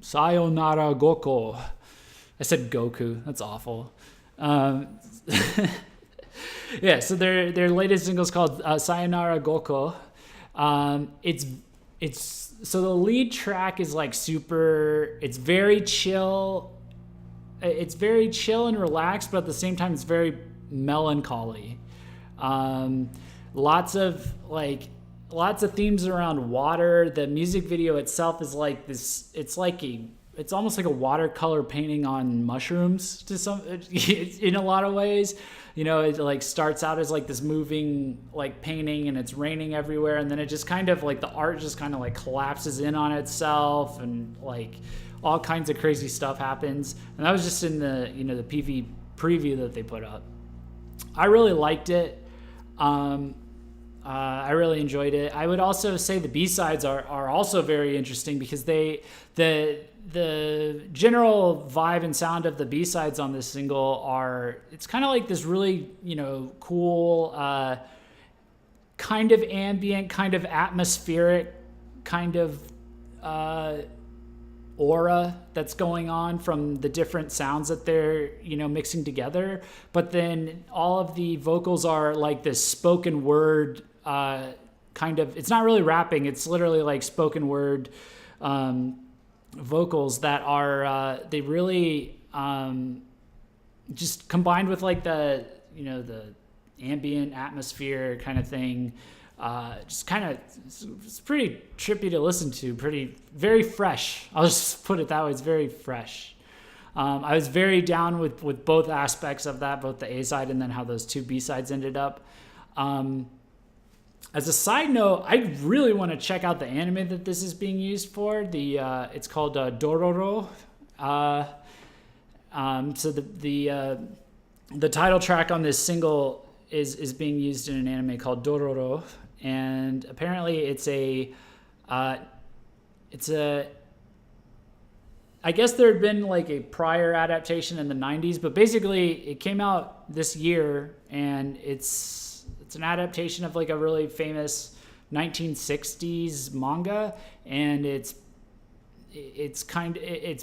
Sayonara Goko. I said Goku. That's awful. Yeah, so their latest single is called Sayonara Goko. So the lead track is it's very chill. It's very chill and relaxed, but at the same time, it's very melancholy. Lots of themes around water. The music video itself is this. It's almost like a watercolor painting on mushrooms in a lot of ways. It starts out as this moving painting, and it's raining everywhere, and then it just kind of the art just kind of collapses in on itself, and all kinds of crazy stuff happens. And that was just in the the PV preview that they put up. I really liked it. I really enjoyed it. I would also say the B-sides are also very interesting because the general vibe and sound of the B-sides on this single it's kind of this really, cool, kind of ambient, kind of atmospheric, kind of aura that's going on from the different sounds that they're mixing together. But then all of the vocals are this spoken word kind of, it's not really rapping, it's literally spoken word vocals that are they really just combined with the the ambient atmosphere kind of thing. Just kind of, it's pretty trippy to listen to, very fresh. I'll just put it that way. It's very fresh. I was very down with both aspects of that, both the A side and then how those 2 B sides ended up. As a side note, I really want to check out the anime that this is being used for. It's called Dororo. So the title track on this single is being used in an anime called Dororo, and apparently it's a I guess there had been like a prior adaptation in the 90s, but basically it came out this year, and it's an adaptation of like a really famous 1960s manga, and it's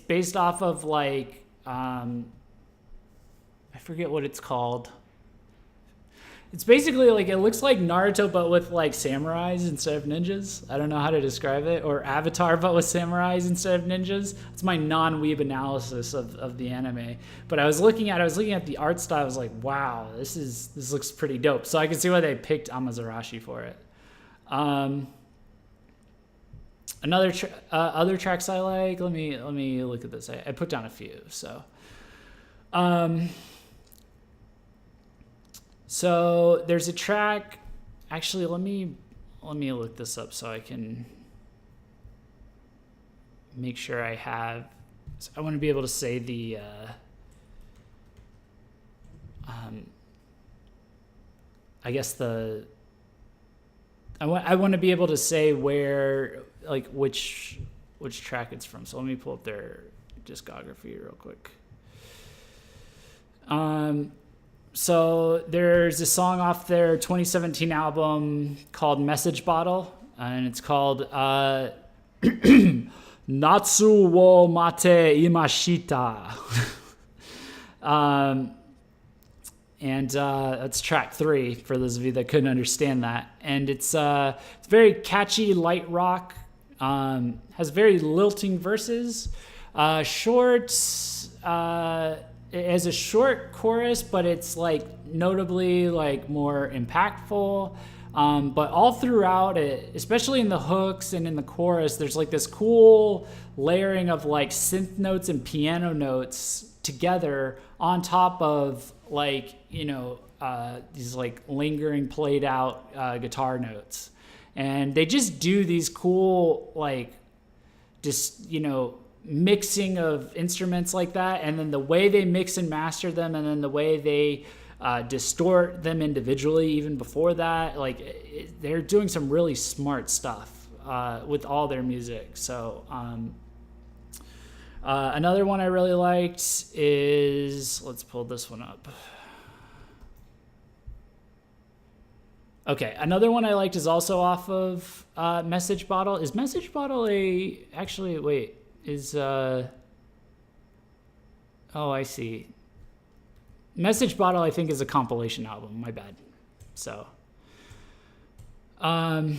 based off of like I forget what it's called. It's basically like, it looks like Naruto but with like samurais instead of ninjas. I don't know how to describe it. Or Avatar but with samurais instead of ninjas. It's my non-weeb analysis of the anime. But I was looking at the art style. I was like, wow, this looks pretty dope. So I can see why they picked amazarashi for it. Other tracks I like. Let me look at this. I put down a few. So there's a track. Actually, let me look this up so I can make sure I have. I want to be able to say the. I guess I want to be able to say where, like, which track it's from. So let me pull up their discography real quick. So there's a song off their 2017 album called Message Bottle, and it's called Natsu wo Mate Imashita. And that's track 3 for those of you that couldn't understand that. And it's very catchy, light rock, has very lilting verses, shorts, it has a short chorus, but it's like notably like more impactful. But all throughout it, especially in the hooks and in the chorus, there's like this cool layering of like synth notes and piano notes together on top of like, these like lingering played out guitar notes. And they just do these cool, like, just, mixing of instruments like that, and then the way they mix and master them, and then the way they distort them individually even before that, like they're doing some really smart stuff with all their music. So another one I really liked is, let's pull this one up. Okay, another one I liked is also off of Message Bottle. Is Message Bottle I see. Message Bottle, I think, is a compilation album. My bad. So, let's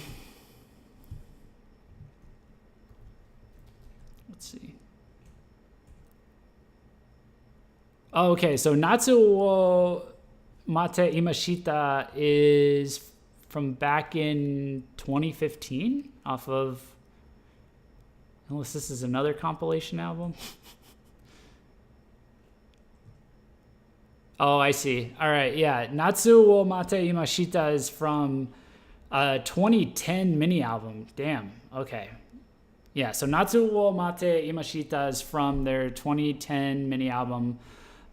see. Oh, okay, so Natsu wo Mate Imashita is from back in 2015 off of, unless this is another compilation album. Oh, I see. All right, yeah. Natsu wo Mate Imashita is from 2010 mini album. Damn, okay. Yeah, so Natsu wo Mate Imashita is from their 2010 mini album,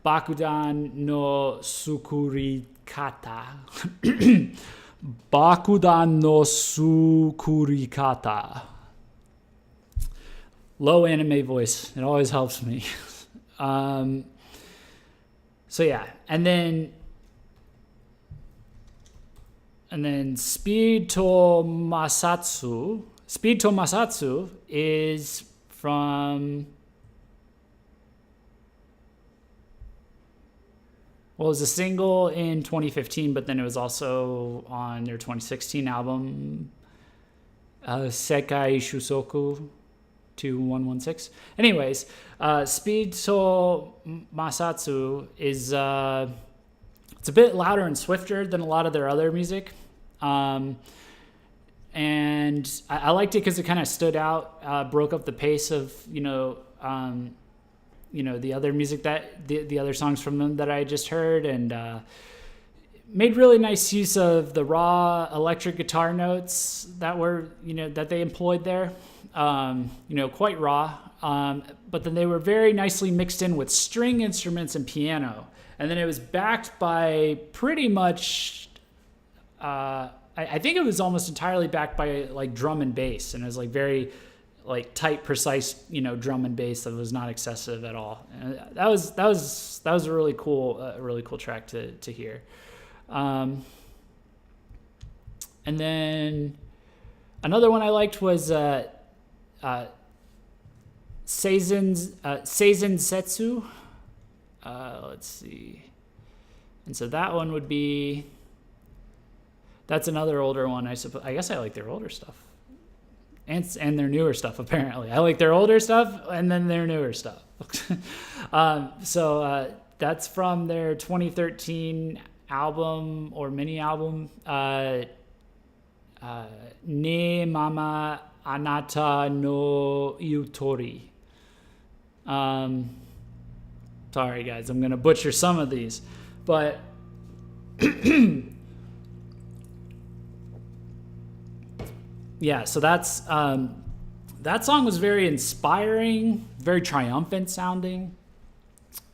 Bakudan no Sukurikata. Bakudan no Sukurikata. Low anime voice. It always helps me. So yeah, and then Speed to Masatsu. Speed to Masatsu is from, well, it was a single in 2015, but then it was also on their 2016 album, Sekai Shusoku 2116. Anyways, Speed to Masatsu is it's a bit louder and swifter than a lot of their other music, and I liked it because it kind of stood out, broke up the pace of the other music that the other songs from them that I just heard, and made really nice use of the raw electric guitar notes that were, that they employed there. Quite raw. But then they were very nicely mixed in with string instruments and piano. And then it was backed by pretty much, I think it was almost entirely backed by like drum and bass. And it was like very like tight, precise, drum and bass that was not excessive at all. And that was a really cool track to hear. And then another one I liked was Seizen Setsu. Let's see. And so that one would be, that's another older one, I suppose. I guess I like their older stuff. And their newer stuff, apparently. I like their older stuff and then their newer stuff. So that's from their 2013 album or mini album, Ne Mama Anata no Yutori. Sorry, guys, I'm going to butcher some of these. But yeah, so that song was very inspiring, very triumphant sounding.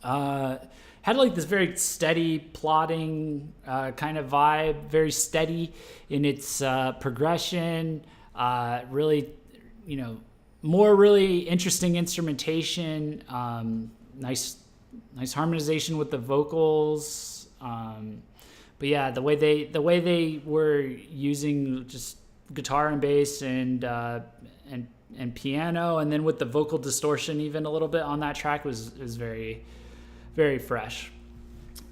Had like this very steady, plodding kind of vibe, very steady in its progression. Really, more really interesting instrumentation. Nice harmonization with the vocals. But yeah, the way they were using just guitar and bass and piano, and then with the vocal distortion even a little bit on that track was very, very fresh.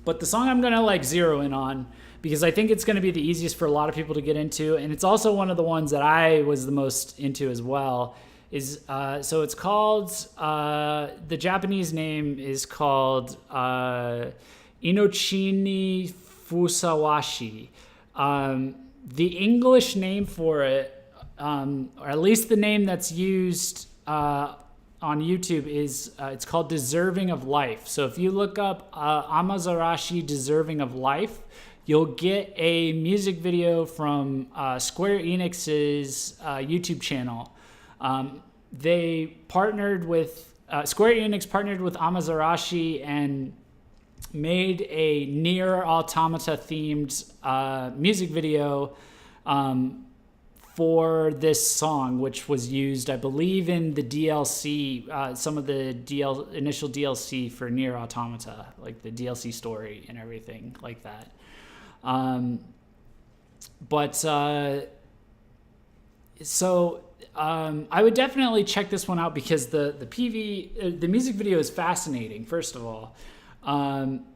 But the song I'm gonna like zero in on, because I think it's gonna be the easiest for a lot of people to get into, and it's also one of the ones that I was the most into as well, is so it's called, the Japanese name is called Inochini Fusawashi. The English name for it, or at least the name that's used on YouTube, is it's called Deserving of Life. So if you look up Amazarashi Deserving of Life, you'll get a music video from Square Enix's YouTube channel. They partnered with, Square Enix partnered with Amazarashi and made a Nier Automata themed music video for this song, which was used, I believe, in the DLC, some of the initial DLC for Nier Automata, like the DLC story and everything like that. So I would definitely check this one out, because the music video is fascinating. First of all,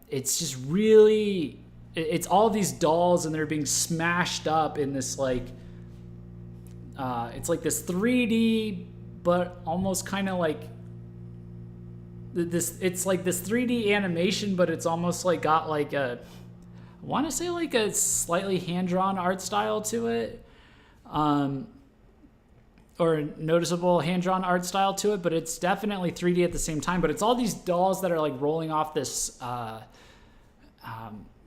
it's just really, it's all these dolls and they're being smashed up in this like, it's like this 3D, but almost kind of like this. It's like this 3D animation, but it's almost like got like I want to say like a slightly hand-drawn art style to it, or a noticeable hand-drawn art style to it, but it's definitely 3D at the same time. But it's all these dolls that are like rolling off this,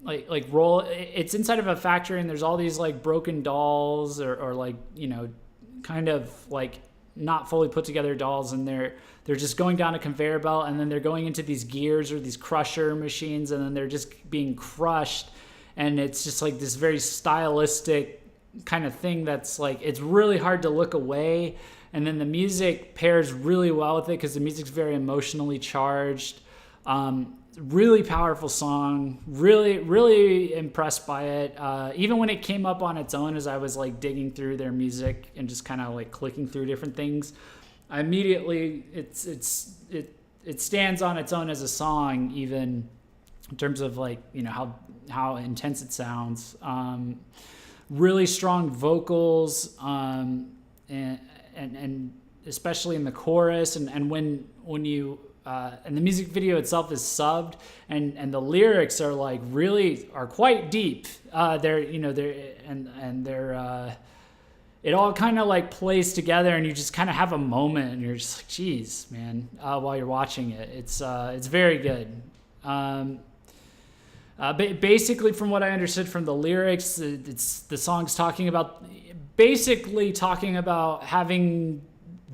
it's inside of a factory, and there's all these like broken dolls or like, kind of like not fully put together dolls, and they're just going down a conveyor belt, and then they're going into these gears or these crusher machines, and then they're just being crushed. And it's just like this very stylistic kind of thing that's like, it's really hard to look away. And then the music pairs really well with it, because the music's very emotionally charged. Really powerful song. Really, really impressed by it. Even when it came up on its own, as I was like digging through their music and just kind of like clicking through different things, I immediately, it stands on its own as a song, even in terms of like, how intense it sounds. Really strong vocals, and especially in the chorus, and when you and the music video itself is subbed, and the lyrics are like are quite deep. They're it all kind of like plays together, and you just kind of have a moment, and you're just like, geez, man, while you're watching it. It's very good. Basically, from what I understood from the lyrics, it's the song's talking about having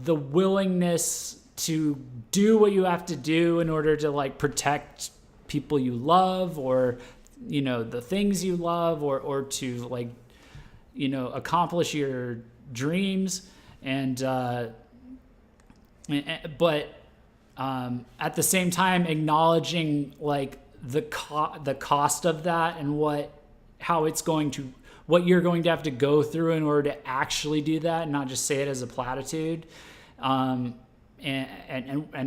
the willingness to do what you have to do in order to like protect people you love, or the things you love, or to like accomplish your dreams, but at the same time acknowledging like the cost of that, and what you're going to have to go through in order to actually do that, and not just say it as a platitude, and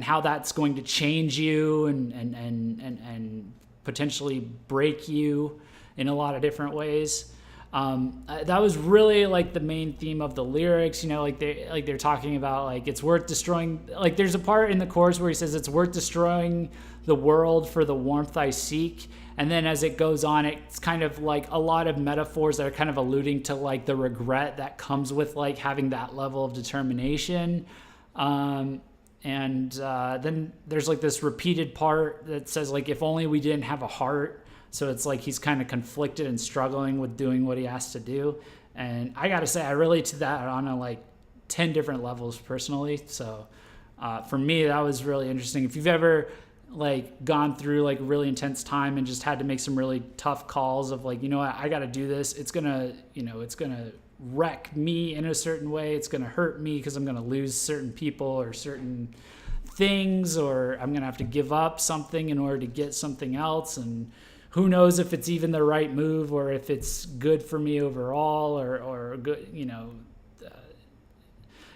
how that's going to change you and potentially break you in a lot of different ways. That was really like the main theme of the lyrics, they're talking about like it's worth destroying. Like there's a part in the chorus where he says it's worth destroying the world for the warmth I seek. And then as it goes on, it's kind of like a lot of metaphors that are kind of alluding to like the regret that comes with like having that level of determination. Then there's like this repeated part that says like, if only we didn't have a heart. So it's like he's kind of conflicted and struggling with doing what he has to do. And I got to say, I relate to that on a like 10 different levels personally. So for me, that was really interesting. If you've ever like gone through like a really intense time and just had to make some really tough calls of like, I got to do this. It's going to wreck me in a certain way. It's going to hurt me because I'm going to lose certain people or certain things, or I'm going to have to give up something in order to get something else. And who knows if it's even the right move, or if it's good for me overall, or good,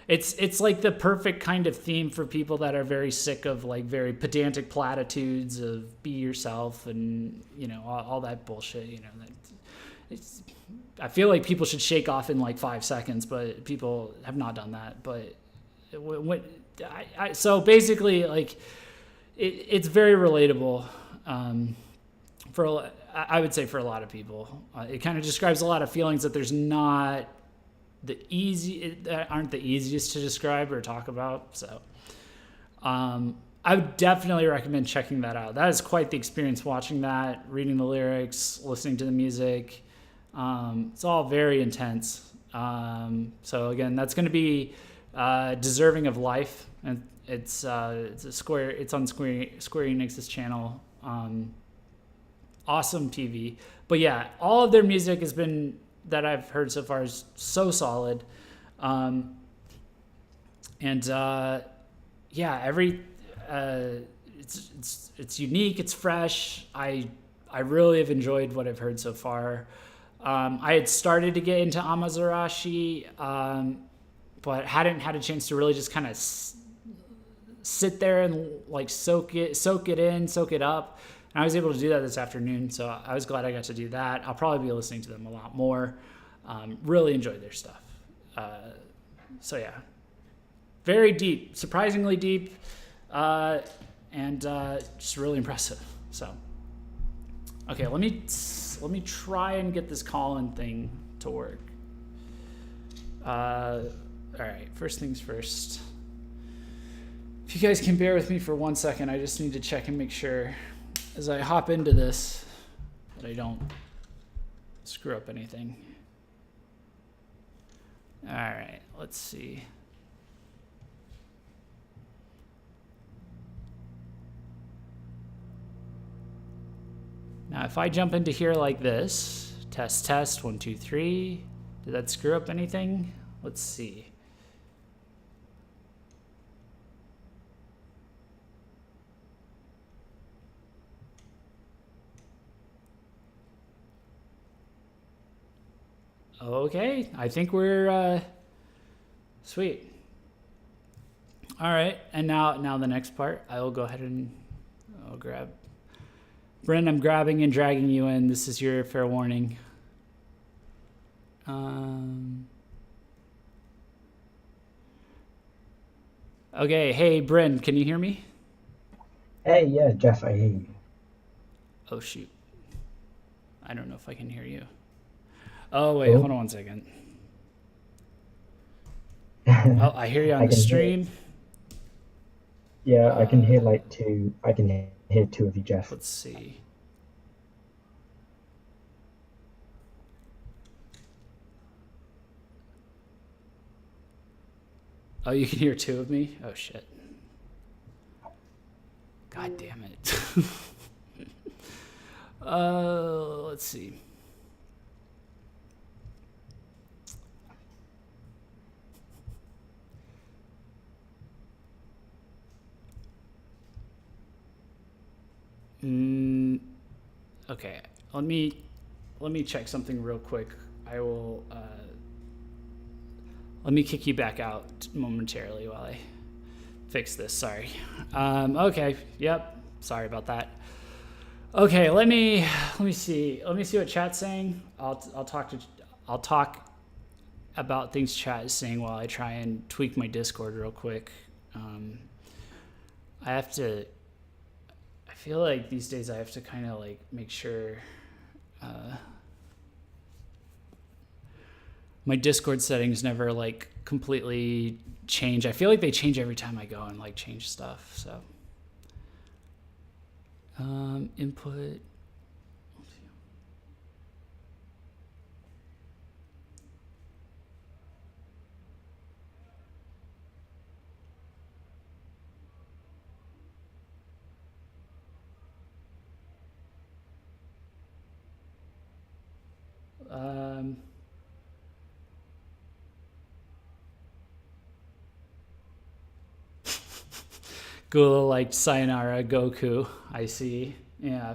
it's like the perfect kind of theme for people that are very sick of like very pedantic platitudes of be yourself and, all that bullshit, I feel like people should shake off in like 5 seconds, but people have not done that. But so basically like it's very relatable. I would say for a lot of people, it kind of describes a lot of feelings that aren't the easiest to describe or talk about. So, I would definitely recommend checking that out. That is quite the experience, watching that, reading the lyrics, listening to the music. It's all very intense. So again, that's going to be, Deserving of Life, and it's on Square Enix's channel. Awesome TV. But yeah, all of their music has been, that I've heard so far, is so solid. It's unique, it's fresh. I really have enjoyed what I've heard so far. I had started to get into amazarashi, but hadn't had a chance to really just kind of sit there and like soak it up. And I was able to do that this afternoon, so I was glad I got to do that. I'll probably be listening to them a lot more. Really enjoyed their stuff. So yeah, very deep, surprisingly deep, and just really impressive. So, okay, let me try and get this call-in thing to work. All right, first things first. If you guys can bear with me for 1 second, I just need to check and make sure as I hop into this that I don't screw up anything. All right, let's see. Now, if I jump into here like this, test, 1, 2, 3, did that screw up anything? Let's see. Okay, I think we're sweet. All right, and now the next part. I will go ahead and I'll grab. Brent, I'm grabbing and dragging you in. This is your fair warning. Okay, hey Brent, can you hear me? Hey, yeah, Jeff, I hear you. Oh shoot, I don't know if I can hear you. Oh, wait, hold on 1 second. Oh, I hear you on the stream. Yeah, I can hear I can hear two of you, Jeff. Let's see. Oh, you can hear two of me? Oh, shit. God damn it. Let's see. Okay, let me check something real quick. I will let me kick you back out momentarily while I fix this. Sorry. Okay. Yep. Sorry about that. Okay. Let me see. Let me see what chat's saying. I'll talk about things chat is saying while I try and tweak my Discord real quick. I feel like these days I have to kind of like make sure my Discord settings never like completely change. I feel like they change every time I go and like change stuff. So input. Ghuleh liked Sayonara Goku. I see. Yeah.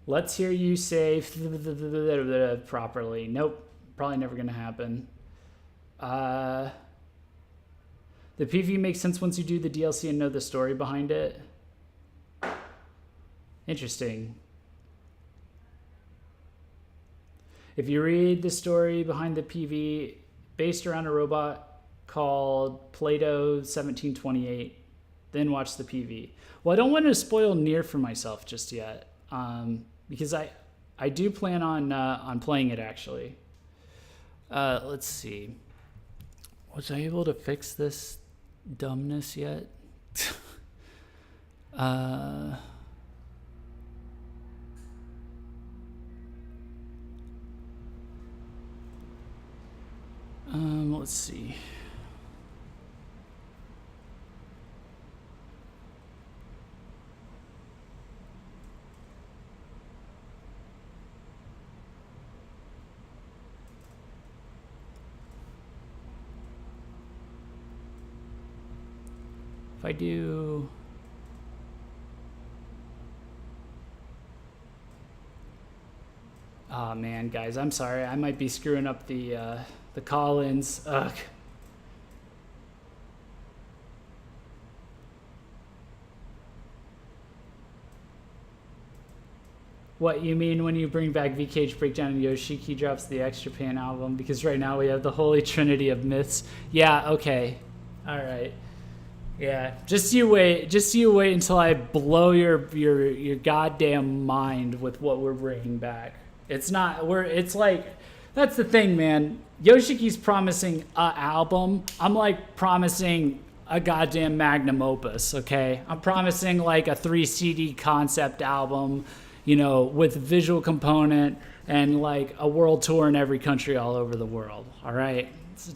Let's hear you say properly. Nope. Probably never gonna happen. The PV makes sense once you do the DLC and know the story behind it. Interesting. If you read the story behind the PV, based around a robot called Plato 1728, then watch the PV. Well, I don't want to spoil Nier for myself just yet, because I do plan on playing it actually. Let's see. Was I able to fix this dumbness yet? Let's see. If I do... Oh man, guys, I'm sorry. I might be screwing up the call-ins. Ugh. What you mean when you bring back VKH Breakdown and Yoshiki drops the Extra Pan album? Because right now we have the Holy Trinity of Myths. Yeah, okay. All right. Yeah, just you wait until I blow your goddamn mind with what we're bringing back. It's like, that's the thing, man. Yoshiki's promising an album. I'm like promising a goddamn magnum opus, okay? I'm promising like a 3 CD concept album, you know, with visual component and like a world tour in every country all over the world. All right? So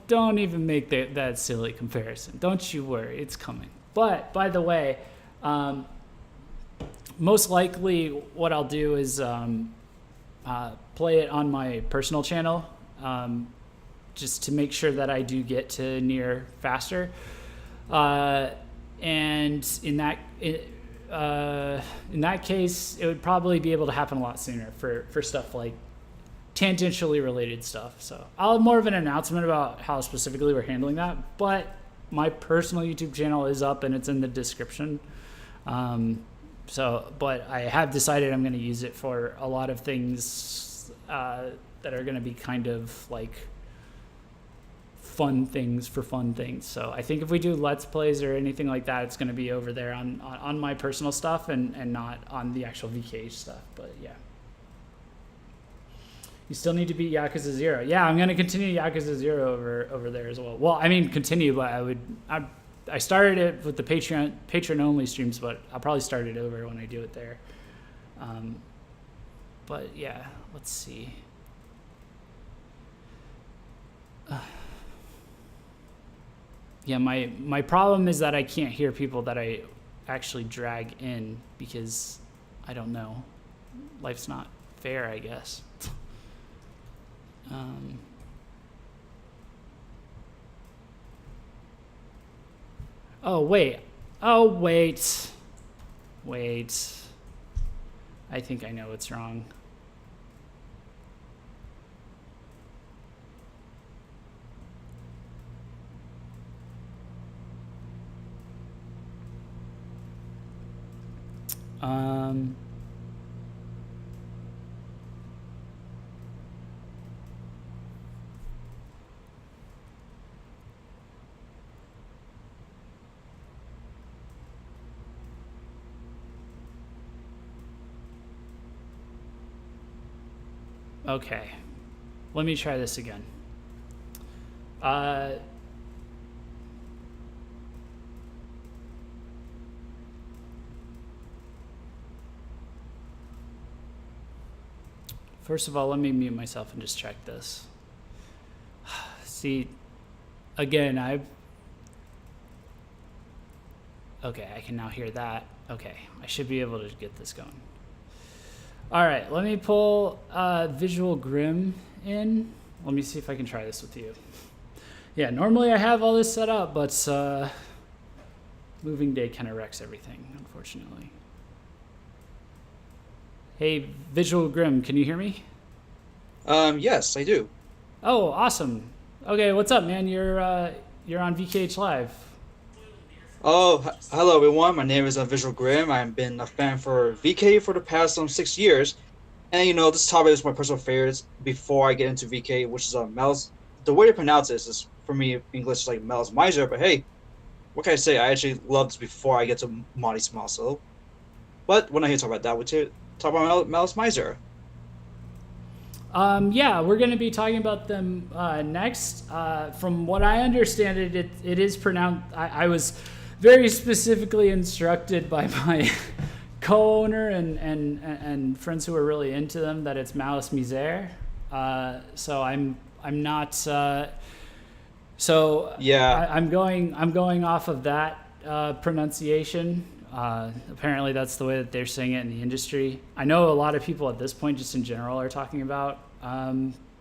don't even make that silly comparison. Don't you worry, it's coming. But by the way, most likely what I'll do is play it on my personal channel, just to make sure that I do get to Nier faster. And in that case, it would probably be able to happen a lot sooner for stuff like tangentially related stuff. So I'll have more of an announcement about how specifically we're handling that. But my personal YouTube channel is up and it's in the description. But I have decided I'm going to use it for a lot of things that are going to be kind of like fun things for fun things. So I think if we do Let's Plays or anything like that, it's going to be over there on my personal stuff and not on the actual VKH stuff. But yeah. You still need to beat Yakuza 0. Yeah, I'm going to continue Yakuza 0 over there as well. Well, I mean, continue, but I started it with the Patron only streams, but I'll probably start it over when I do it there. But yeah, let's see. Yeah, my problem is that I can't hear people that I actually drag in because I don't know. Life's not fair, I guess. Oh, wait. Oh, wait. Wait. I think I know what's wrong. Okay, let me try this again. First of all, let me mute myself and just check this. See, again, okay, I can now hear that. Okay, I should be able to get this going. All right, let me pull Visual Grim in. Let me see if I can try this with you. Yeah, normally I have all this set up, but moving day kind of wrecks everything, unfortunately. Hey, Visual Grim, can you hear me? Yes, I do. Oh, awesome. Okay, what's up, man? You're on VKH Live. Oh, hello everyone. My name is Visual Grim. I've been a fan for VK for the past 6 years, and this topic is my personal favorite. Before I get into VK, which is Malice, the way to pronounce this is for me English like MALICE MIZER. But hey, what can I say? I actually loved this before I get to MALICE MIZER. But we're not here to talk about that. We're here to talk about MALICE MIZER. Yeah, we're going to be talking about them next. From what I understand, it is pronounced. I was very specifically instructed by my co-owner and friends who are really into them that it's MALICE MIZER. So I'm not. So Yeah. I'm going off of that pronunciation. Apparently that's the way that they're saying it in the industry. I know a lot of people at this point, just in general, are talking about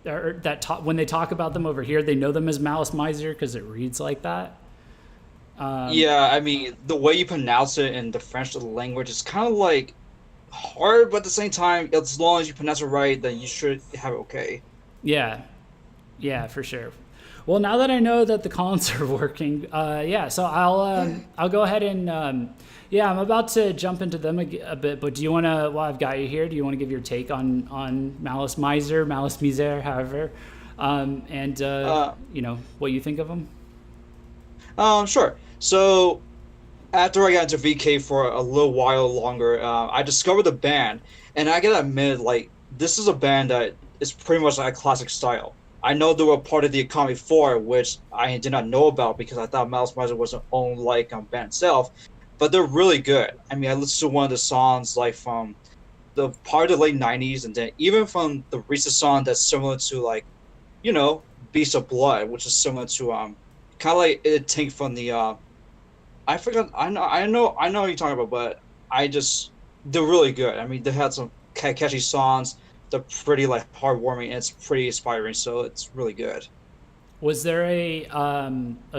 when they talk about them over here, they know them as MALICE MIZER because it reads like that. Yeah, I mean, the way you pronounce it in the French language is kind of like hard, but at the same time, as long as you pronounce it right, then you should have it okay. Yeah, for sure. Well, now that I know that the columns are working, so I'll go ahead and I'm about to jump into them a bit. But do you want to, while I've got you here, do you want to give your take on MALICE MIZER, MALICE MIZER, however, and what you think of them? Sure. So after I got into VK for a little while longer, I discovered the band, and I gotta admit, like, this is a band that is pretty much like a classic style. I know they were part of the Economy 4, which I did not know about because I thought MALICE MIZER was their own band itself, but they're really good. I mean, I listened to one of the songs like from the part of the late '90s, and then even from the recent song that's similar to Beast of Blood, which is similar to kind of like it take from the I forgot. I know what you're talking about, but they're really good. I mean, they had some catchy songs. They're pretty heartwarming, and it's pretty inspiring. So it's really good. Was there a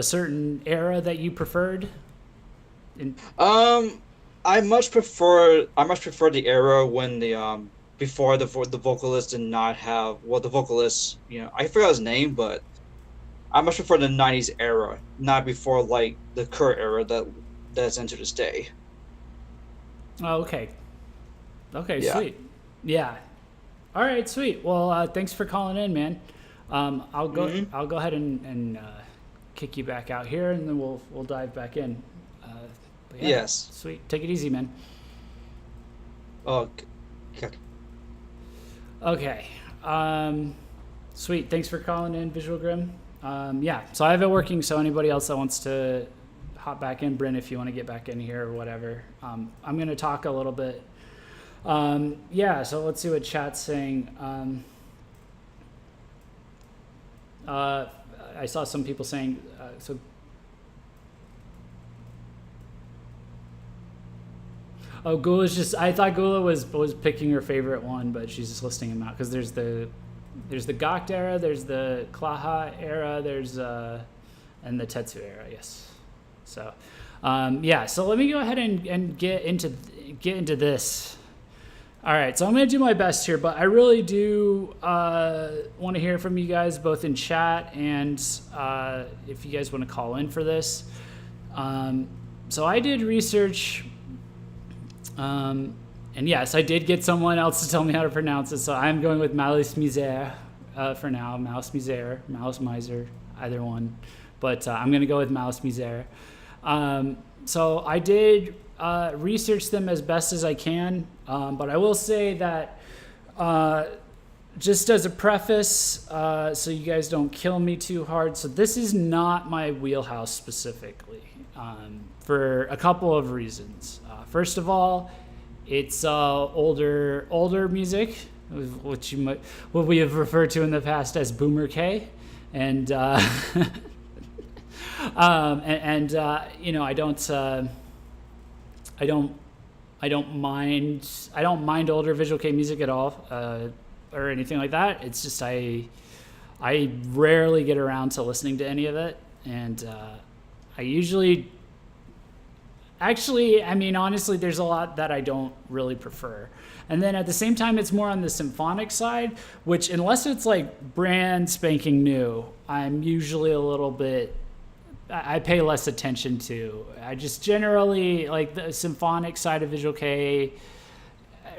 certain era that you preferred? I much prefer the era when the before the vocalist did not have the vocalist. I forgot his name, but I much prefer the '90s era, not before the current era that's into this day. Oh, okay. Okay, Yeah. sweet. Yeah. All right, sweet. Well, thanks for calling in, man. I'll go ahead and kick you back out here, and then we'll dive back in. But yeah, Yes. Sweet. Take it easy, man. Oh, okay. Okay. Sweet. Thanks for calling in, Visual Grim. So I have it working. So anybody else that wants to hop back in, Bryn, if you want to get back in here or whatever. I'm going to talk a little bit Yeah, so let's see what chat's saying. I saw some people saying, oh, Ghuleh's just, I thought Ghuleh was picking her favorite one, but she's just listing them out because there's the Gakt era, there's the Klaha era, and the Tetsu era, yes. So, yeah, so let me go ahead and get into this. All right, so I'm going to do my best here, but I really do want to hear from you guys, both in chat and if you guys want to call in for this. So I did research, and yes, I did get someone else to tell me how to pronounce it, so I'm going with MALICE MIZER for now, MALICE MIZER, MALICE MIZER, either one, but I'm going to go with MALICE MIZER. So I did research them as best as I can, but I will say that just as a preface, so you guys don't kill me too hard, so this is not my wheelhouse specifically, for a couple of reasons. First of all, it's older music, what we have referred to in the past as Boomer K, and you know, I don't mind older Visual K music at all, or anything like that. It's just I rarely get around to listening to any of it, and I usually, actually, I mean, honestly, there's a lot that I don't really prefer. And then at the same time, it's more on the symphonic side, which unless it's like brand spanking new, I'm usually a little bit, I pay less attention to. I just generally, like, the symphonic side of Visual K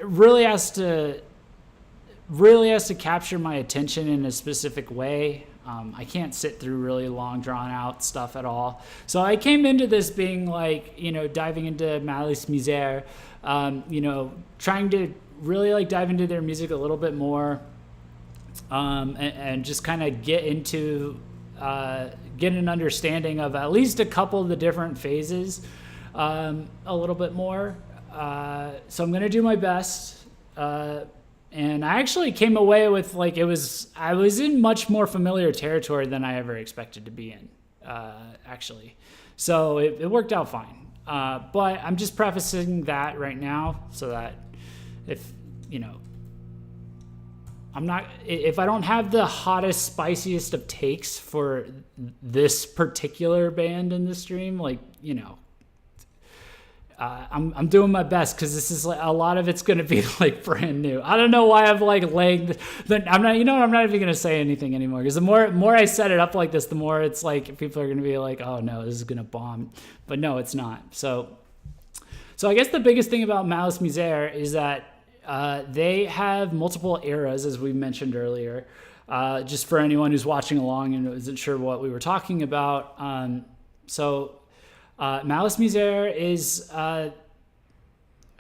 really has to capture my attention in a specific way. I can't sit through really long, drawn out stuff at all. So I came into this being like, you know, diving into MALICE MIZER, you know, trying to really like dive into their music a little bit more, and just kind of get an understanding of at least a couple of the different phases a little bit more. So I'm going to do my best. And I actually came away with, like, I was in much more familiar territory than I ever expected to be in, actually. So it worked out fine. But I'm just prefacing that right now so that if, you know, if I don't have the hottest, spiciest of takes for this particular band in the stream, like, you know, I'm doing my best because this is like, a lot of it's going to be like brand new. I don't know why I'm like laying I'm not even going to say anything anymore, because the more I set it up like this, the more it's like people are going to be like, oh no, this is going to bomb. But no, it's not. So I guess the biggest thing about MALICE MIZER is that they have multiple eras, as we mentioned earlier. Just for anyone who's watching along and isn't sure what we were talking about. MALICE MIZER is, now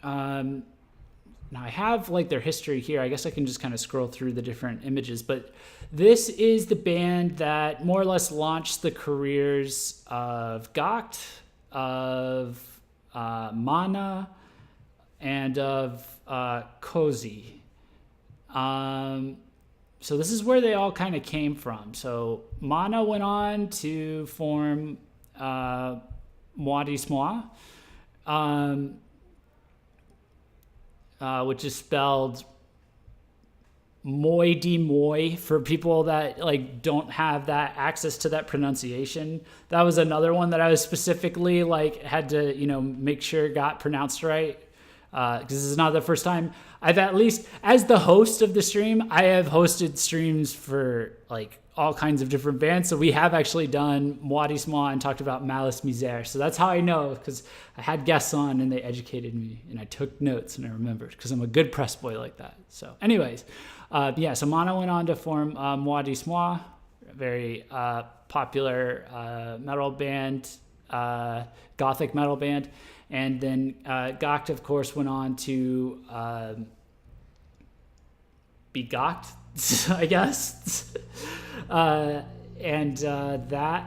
I have like their history here. I guess I can just kind of scroll through the different images, but this is the band that more or less launched the careers of Gakt, of Mana, and of Cozy. So this is where they all kind of came from. So Mana went on to form Moi, which is spelled Moi di Moi for people that like don't have that access to that pronunciation. That was another one that I was specifically like had to, you know, make sure it got pronounced right. Because this is not the first time I've, at least as the host of the stream, I have hosted streams for like all kinds of different bands. So we have actually done Moi di Moi and talked about MALICE MIZER. So that's how I know, because I had guests on and they educated me and I took notes and I remembered, because I'm a good press boy like that. So anyways, yeah, so Mana went on to form Moi di Moi, a very popular metal band, gothic metal band. And then Gakt, of course, went on to be Gakt, I guess. And that,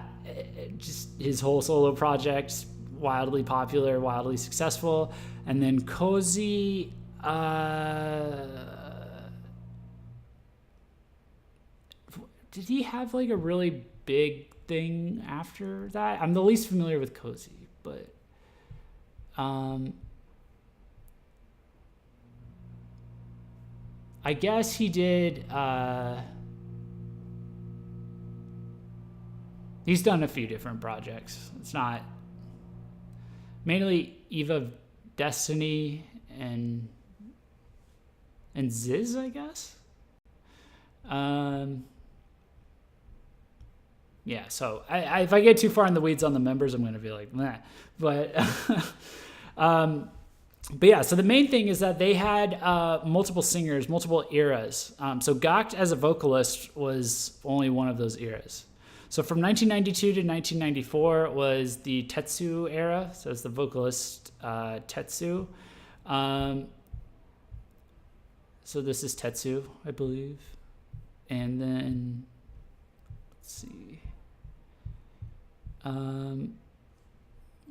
just his whole solo project, wildly popular, wildly successful. And then Cozy, Did he have like a really big thing after that? I'm the least familiar with Cozy, but I guess he did. He's done a few different projects. It's not mainly Eve of Destiny and Ziz, I guess. Yeah, so if I get too far in the weeds on the members, I'm going to be like, meh. But, but yeah, so the main thing is that they had multiple singers, multiple eras. So Gakt as a vocalist was only one of those eras. So from 1992 to 1994 was the Tetsu era. So it's the vocalist Tetsu. So this is Tetsu, I believe. And then, let's see.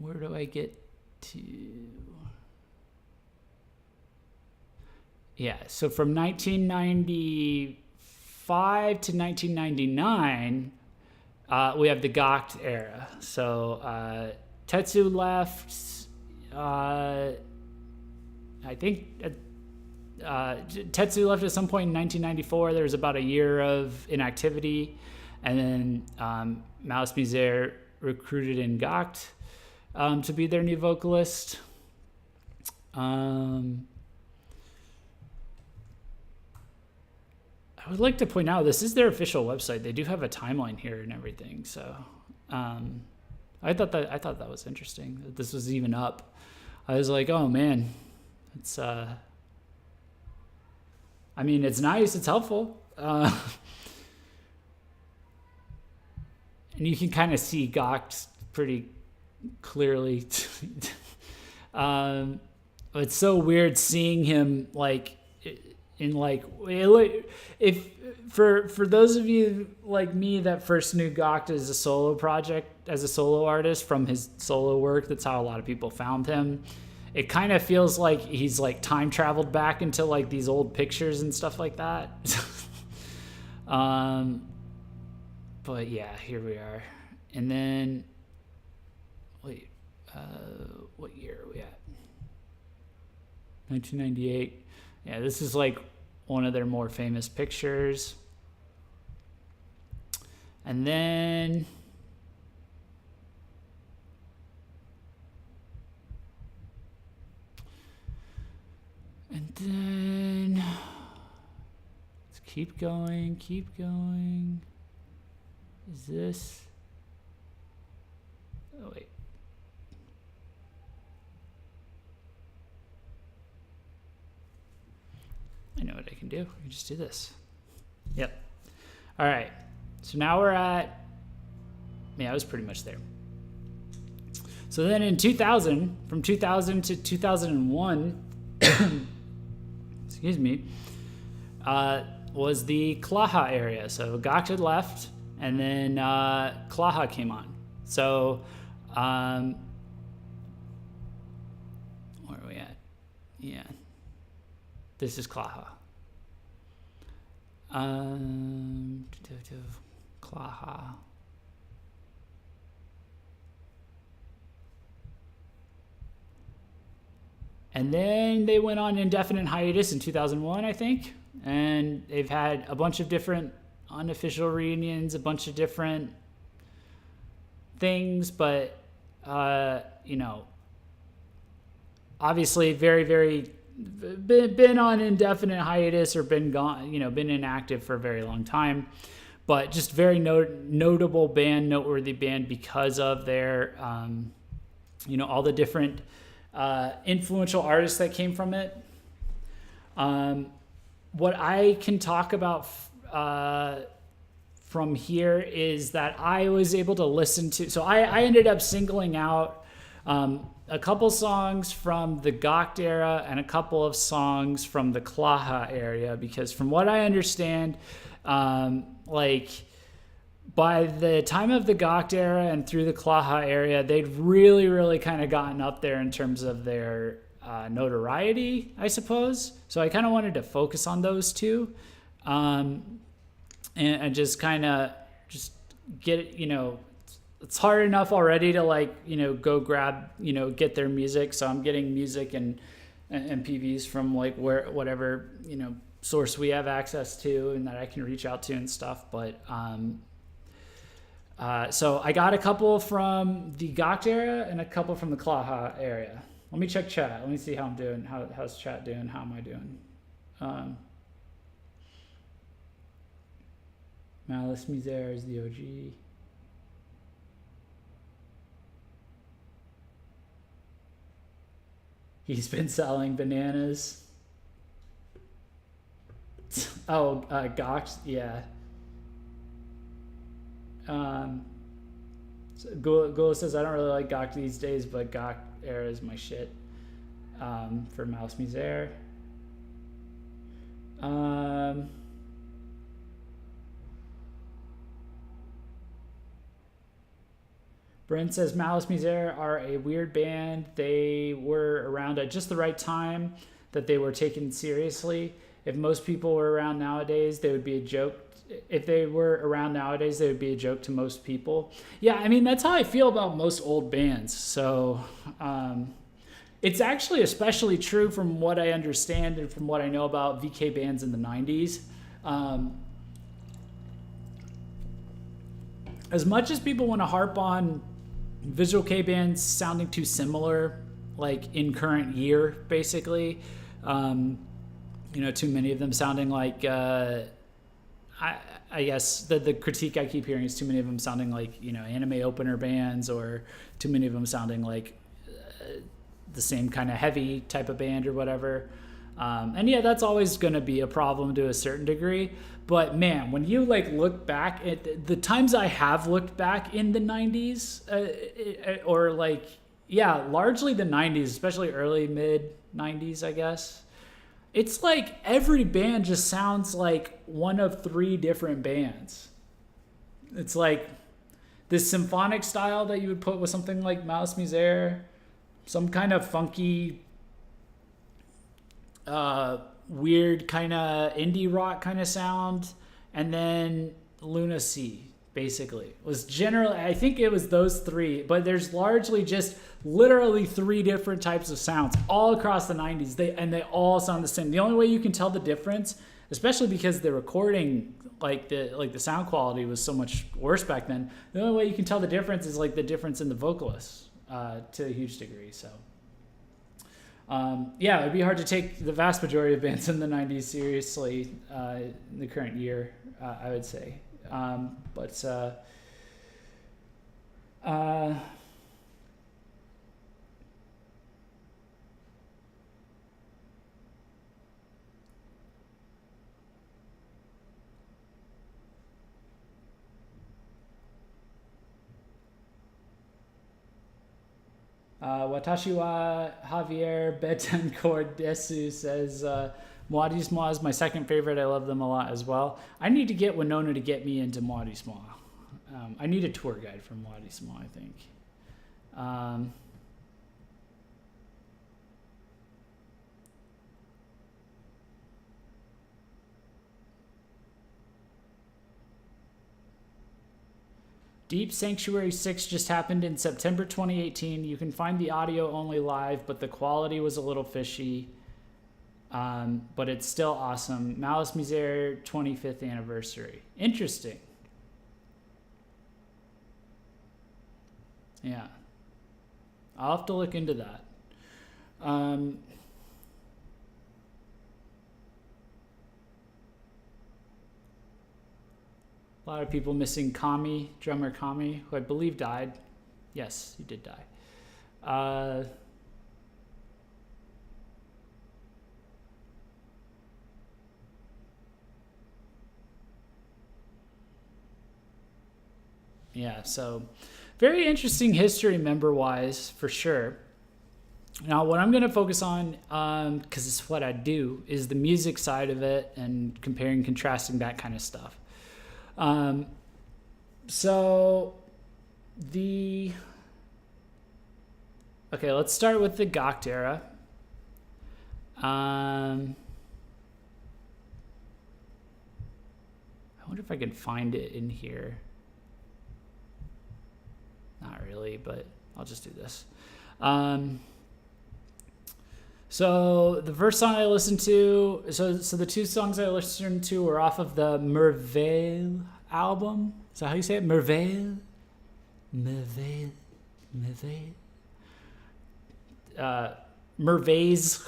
Where do I get to? Yeah, so from 1995 to 1999, we have the Gakt era. So Tetsu left, I think Tetsu left at some point in 1994. There was about a year of inactivity. And then MALICE MIZER recruited in Gakt to be their new vocalist. I would like to point out, this is their official website. They do have a timeline here and everything. So I thought that was interesting that this was even up. I was like, oh man, it's I mean, it's nice, it's helpful. And you can kind of see Gakt pretty clearly. It's so weird seeing him like in like, if for those of you like me that first knew Gakt as a solo project, as a solo artist from his solo work, that's how a lot of people found him. It kind of feels like he's like time traveled back into like these old pictures and stuff like that. But yeah, here we are. And then, wait, what year are we at? 1998. Yeah, this is like one of their more famous pictures. And then, let's keep going, keep going. Is this? Oh, wait. I know what I can do. I can just do this. Yep. All right. So now we're at, yeah, I was pretty much there. So then in 2000, from 2000 to 2001, excuse me, was the Klaha area. So Gakt had left, and then Klaha came on. So where are we at? Yeah. This is Klaha. Klaha. And then they went on indefinite hiatus in 2001, I think. And they've had a bunch of different unofficial reunions, a bunch of different things, but you know, obviously very, very been on indefinite hiatus or been gone, you know, been inactive for a very long time, but just very notable band, noteworthy band because of their, you know, all the different influential artists that came from it. What I can talk about from here is that I was able to listen to, so I ended up singling out a couple songs from the Gakt era and a couple of songs from the Klaha area, because from what I understand, like by the time of the Gakt era and through the Klaha area, they'd really, really kind of gotten up there in terms of their notoriety, I suppose. So I kind of wanted to focus on those two, and just kind of just get it, it's hard enough already to like, go grab, get their music. So I'm getting music and PVs from like whatever, source we have access to and that I can reach out to and stuff. But, so I got a couple from the Gokht era and a couple from the Klaha area. Let me check chat. Let me see how I'm doing. How's chat doing? How am I doing? Malice Mizer is the OG. He's been selling bananas. Oh, Gokht, yeah. So Ghuleh says, I don't really like Gokht these days, but Gokht era is my shit. For Malice Mizer. Brent says Malice Mizer are a weird band. They were around at just the right time that they were taken seriously. If most people were around nowadays, they would be a joke. If they were around nowadays, they would be a joke to most people. Yeah, I mean, that's how I feel about most old bands. So it's actually especially true from what I understand and from what I know about VK bands in the 90s. As much as people want to harp on Visual K bands sounding too similar, like in current year, basically, too many of them sounding like, I guess the critique I keep hearing is too many of them sounding like, anime opener bands, or too many of them sounding like the same kind of heavy type of band or whatever. And yeah, that's always going to be a problem to a certain degree. But man, when you like look back at the times I have looked back in the 90s, or like, yeah, largely the 90s, especially early mid 90s, I guess. It's like every band just sounds like one of three different bands. It's like this symphonic style that you would put with something like Malice Mizer, some kind of funky, weird kind of indie rock kind of sound, and then Lunacy basically was generally, I think it was those three, but there's largely just literally three different types of sounds all across the 90s. They all sound the same. The only way you can tell the difference, especially because the recording, like the sound quality was so much worse back then, the only way you can tell the difference is like the difference in the vocalists to a huge degree. So yeah, it'd be hard to take the vast majority of bands in the 90s seriously in the current year, I would say. Watashi wa Javier Betancourt Desu says, Muad'Dib is my second favorite. I love them a lot as well. I need to get Winona to get me into Muad'Dib. I need a tour guide for Muad'Dib, I think. Deep Sanctuary 6 just happened in September 2018. You can find the audio only live, but the quality was a little fishy. But it's still awesome. Malice Mizer 25th anniversary. Interesting. Yeah. I'll have to look into that. A lot of people missing Kami, drummer Kami, who I believe died. Yes, he did die. Yeah, so very interesting history member-wise, for sure. Now, what I'm going to focus on, because it's what I do, is the music side of it and comparing, contrasting, that kind of stuff. Okay, let's start with the Gokht era. I wonder if I can find it in here. Not really, but I'll just do this. So the first song I listened to, so the two songs I listened to were off of the Merveille album. Is that how you say it? Merveille? Merveille? Merveille? Merveille's.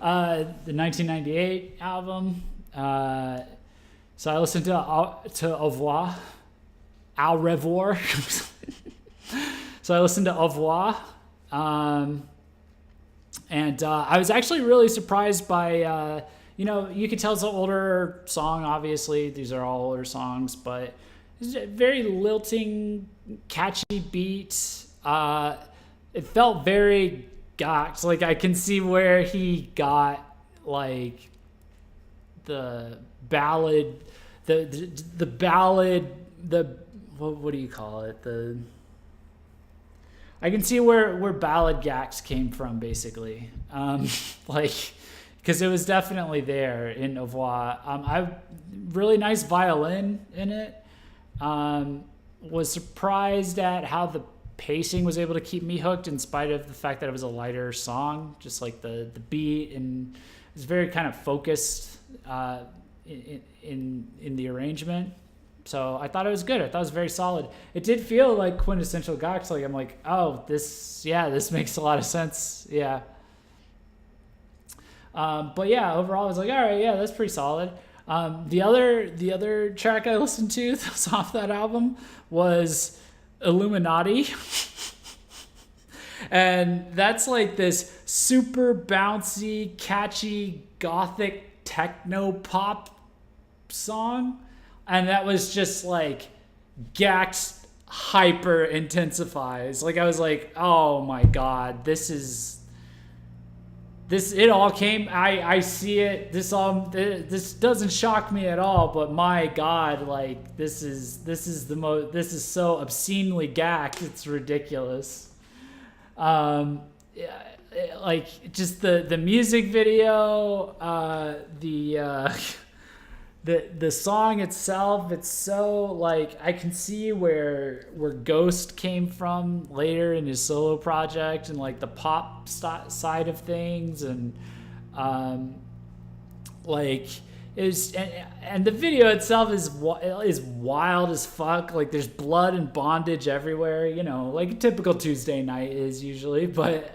The 1998 album. So I listened to Au revoir. Au revoir. So I listened to Au revoir. And I was actually really surprised by, you could tell it's an older song, obviously. These are all older songs, but it's a very lilting, catchy beat. It felt very gocked. Like, I can see where he got, like, the ballad, the ballad, what do you call it? I can see where ballad gax came from, basically. Because it was definitely there in Au revoir. Really nice violin in it. Was surprised at how the pacing was able to keep me hooked in spite of the fact that it was a lighter song. Just like the beat, and it was very kind of focused in the arrangement. So I thought it was good. I thought it was very solid. It did feel like quintessential Gox. Like, I'm like, oh, this makes a lot of sense. Yeah. But yeah, overall I was like, all right, yeah, that's pretty solid. The other track I listened to that was off that album was Illuminati. And that's like this super bouncy, catchy, gothic techno pop song. And that was just like Gax hyper intensifies. Like, I was like, oh my God, it all came, I see it, this doesn't shock me at all, but my God, like, this is so obscenely Gax, it's ridiculous. Like, just the music video, the song itself, it's so, like, I can see where Ghost came from later in his solo project, and like the pop side of things, and like, is and the video itself is wild as fuck. Like, there's blood and bondage everywhere, like a typical Tuesday night is usually, but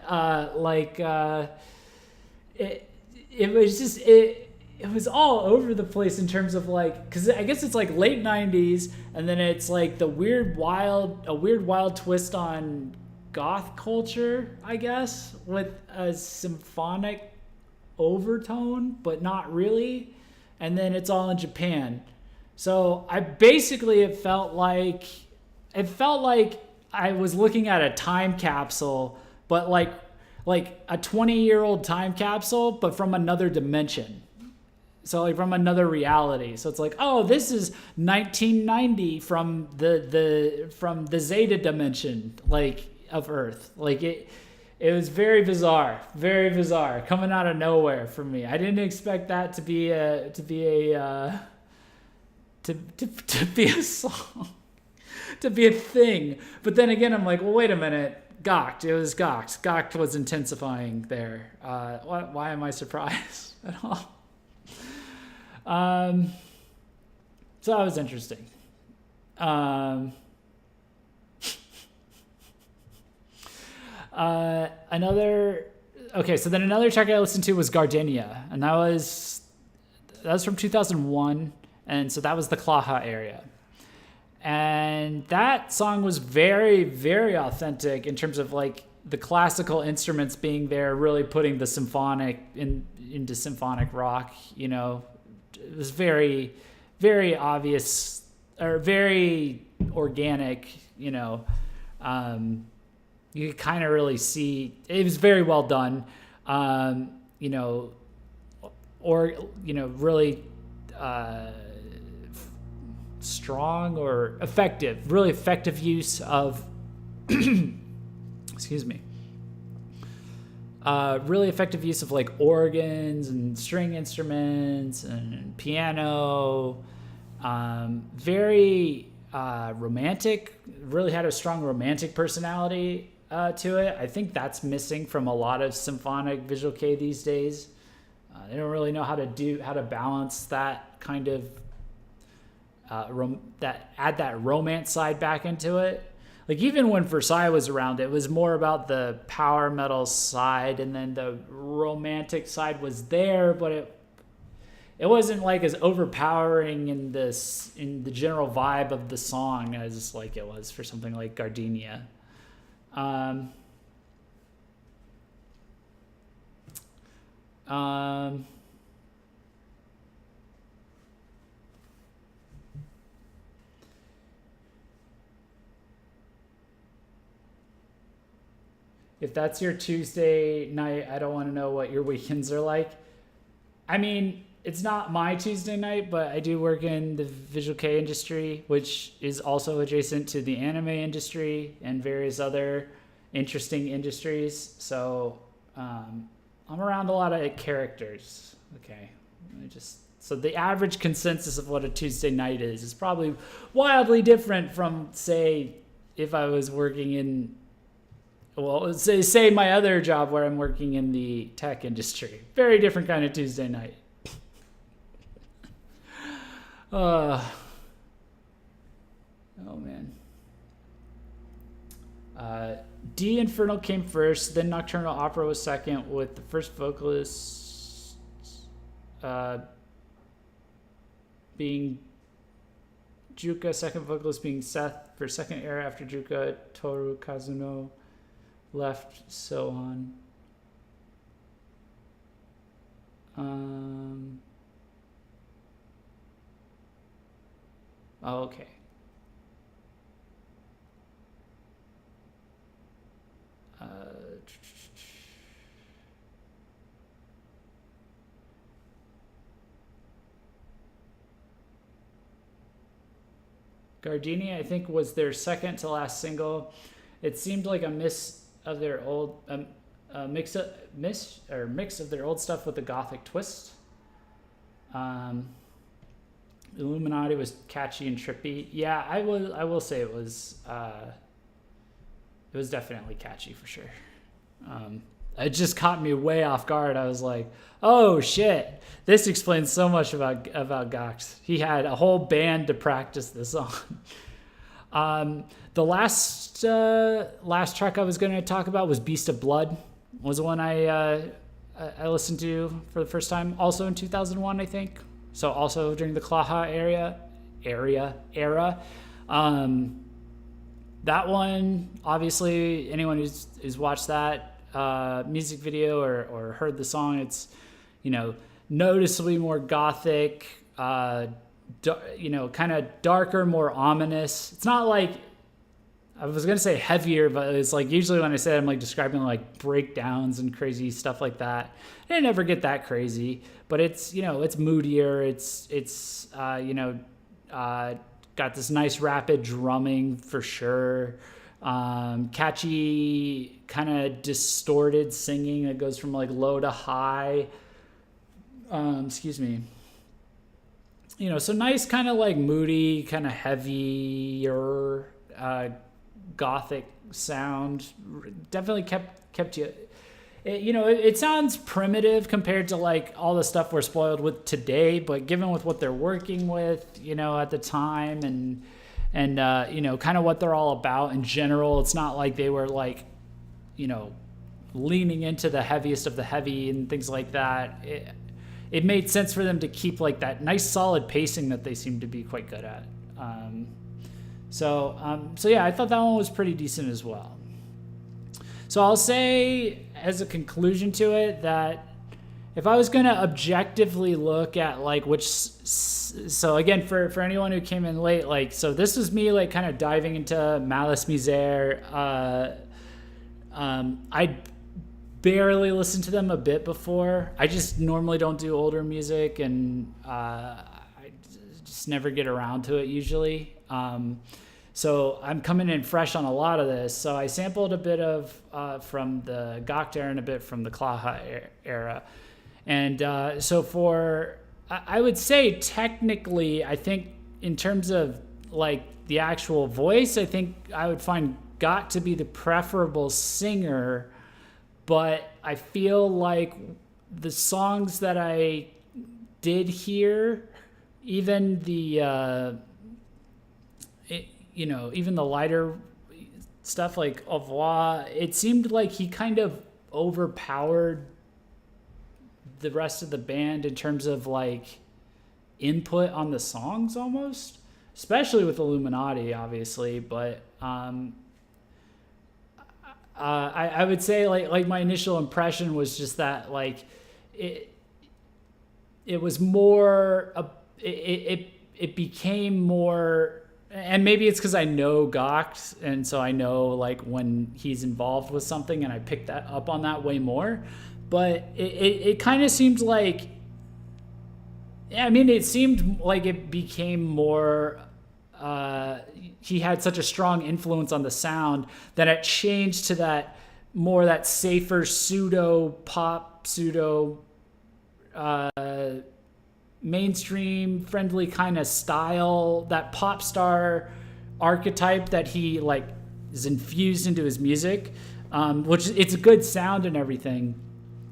it was all over the place in terms of, like, because I guess it's like late 90s, and then it's like a weird wild twist on goth culture, I guess, with a symphonic overtone, but not really. And then it's all in Japan. So it felt like I was looking at a time capsule, but like a 20-year-old time capsule, but from another dimension. So, like, from another reality. So it's like, oh, this is 1990 from the Zeta dimension, like, of Earth. Like, it was very bizarre, coming out of nowhere for me. I didn't expect that to be a song, to be a thing. But then again, I'm like, well, wait a minute. Gocked. It was Gocked. Gocked was intensifying there. Why am I surprised at all? So that was interesting. So then another track I listened to was Gardenia, and that was from 2001, and so that was the Klaha area. And that song was very, very authentic in terms of, like, the classical instruments being there, really putting the symphonic into symphonic rock, It was very, very obvious, or very organic, You could kind of really see it was very well done, really strong or effective, really effective use of excuse me, really effective use of like organs and string instruments and piano. Very romantic, really had a strong romantic personality to it. I think that's missing from a lot of symphonic visual kei these days. They don't really know how to balance that kind of add that romance side back into it. Like even when Versailles was around, it was more about the power metal side, and then the romantic side was there, but it wasn't like as overpowering in the general vibe of the song as like it was for something like Gardenia. If that's your Tuesday night, I don't want to know what your weekends are like. I mean, it's not my Tuesday night, but I do work in the visual kei industry, which is also adjacent to the anime industry and various other interesting industries. So I'm around a lot of characters. Okay, so the average consensus of what a Tuesday night is probably wildly different from, say, if I was working in, well, say my other job where I'm working in the tech industry. Very different kind of Tuesday night. Oh man. D Infernal came first, then Nocturnal Opera was second, with the first vocalist being Juka, second vocalist being Seth for second era after Juka, Toru Kazuno left, so on. Okay. Gardenia, I think, was their second to last single. It seemed like a mix of their old mix of their old stuff with a gothic twist. Illuminati was catchy and trippy. Yeah, I will say it was definitely catchy for sure. It just caught me way off guard. I was like, oh shit, this explains so much about Gox. He had a whole band to practice this on. The last track I was going to talk about was Beast of Blood. Was the one I listened to for the first time, also in 2001, I think. So also during the Klaha era. That one, obviously, anyone who's watched that music video or heard the song, it's, noticeably more gothic, kind of darker, more ominous. It's not like, I was going to say heavier, but it's like usually when I say it, I'm like describing like breakdowns and crazy stuff like that. I never get that crazy, but it's, it's moodier. It's got this nice rapid drumming for sure. Catchy, kind of distorted singing that goes from like low to high. Excuse me. So nice, kind of like moody, kind of heavier, gothic sound. Definitely kept you. It sounds primitive compared to like all the stuff we're spoiled with today, but given with what they're working with, at the time and kind of what they're all about in general, it's not like they were like, leaning into the heaviest of the heavy and things like that. It made sense for them to keep like that nice solid pacing that they seem to be quite good at. So yeah, I thought that one was pretty decent as well. So I'll say as a conclusion to it that if I was going to objectively look at like so again, for anyone who came in late, like, so this was me like kind of diving into MALICE MIZER. I barely listened to them a bit before. I just normally don't do older music, and I just never get around to it usually. So I'm coming in fresh on a lot of this. So I sampled a bit of from the Gakt era and a bit from the Klaha era. And so I would say technically, I think in terms of like the actual voice, I think I would find Gakt to be the preferable singer. But I feel like the songs that I did hear, even the even the lighter stuff like Au revoir, it seemed like he kind of overpowered the rest of the band in terms of like input on the songs almost, especially with Illuminati, obviously. But I would say like my initial impression was just that like it was more it became more. And maybe it's because I know Gakt, and so I know like when he's involved with something, and I picked that up on that way more. But it kind of seemed like, I mean, it seemed like it became more. He had such a strong influence on the sound that it changed to that safer pseudo pop, mainstream friendly kind of style, that pop star archetype that he like is infused into his music, which it's a good sound and everything,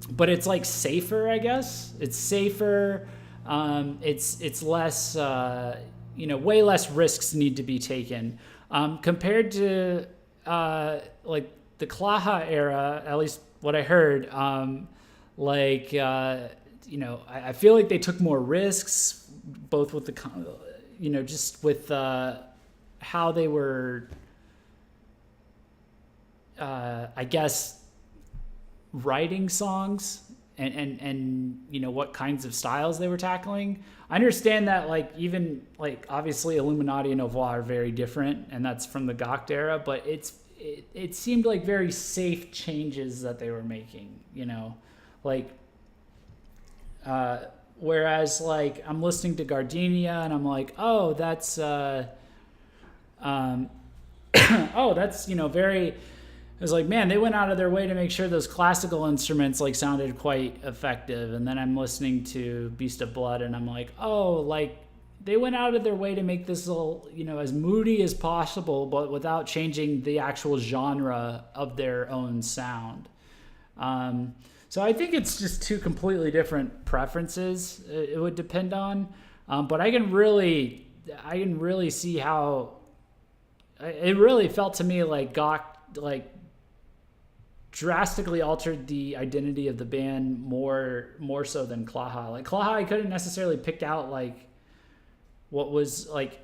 but it's like safer, I guess. It's safer. It's less, way less risks need to be taken compared to like the Klaha era, at least what I heard. I feel like they took more risks, both with the, just with how they were, I guess, writing songs and what kinds of styles they were tackling. I understand that like even like obviously Illuminati and Au revoir are very different, and that's from the Gakt era, but it seemed like very safe changes that they were making, like. Whereas like I'm listening to Gardenia and I'm like, oh, that's very. It was like, man, they went out of their way to make sure those classical instruments like sounded quite effective. And then I'm listening to Beast of Blood and I'm like, oh, like they went out of their way to make this little, as moody as possible, but without changing the actual genre of their own sound. So I think it's just two completely different preferences it would depend on. But I can really see how it really felt to me like Gakt like drastically altered the identity of the band more so than Klaha. Like Klaha, I couldn't necessarily pick out like what was like,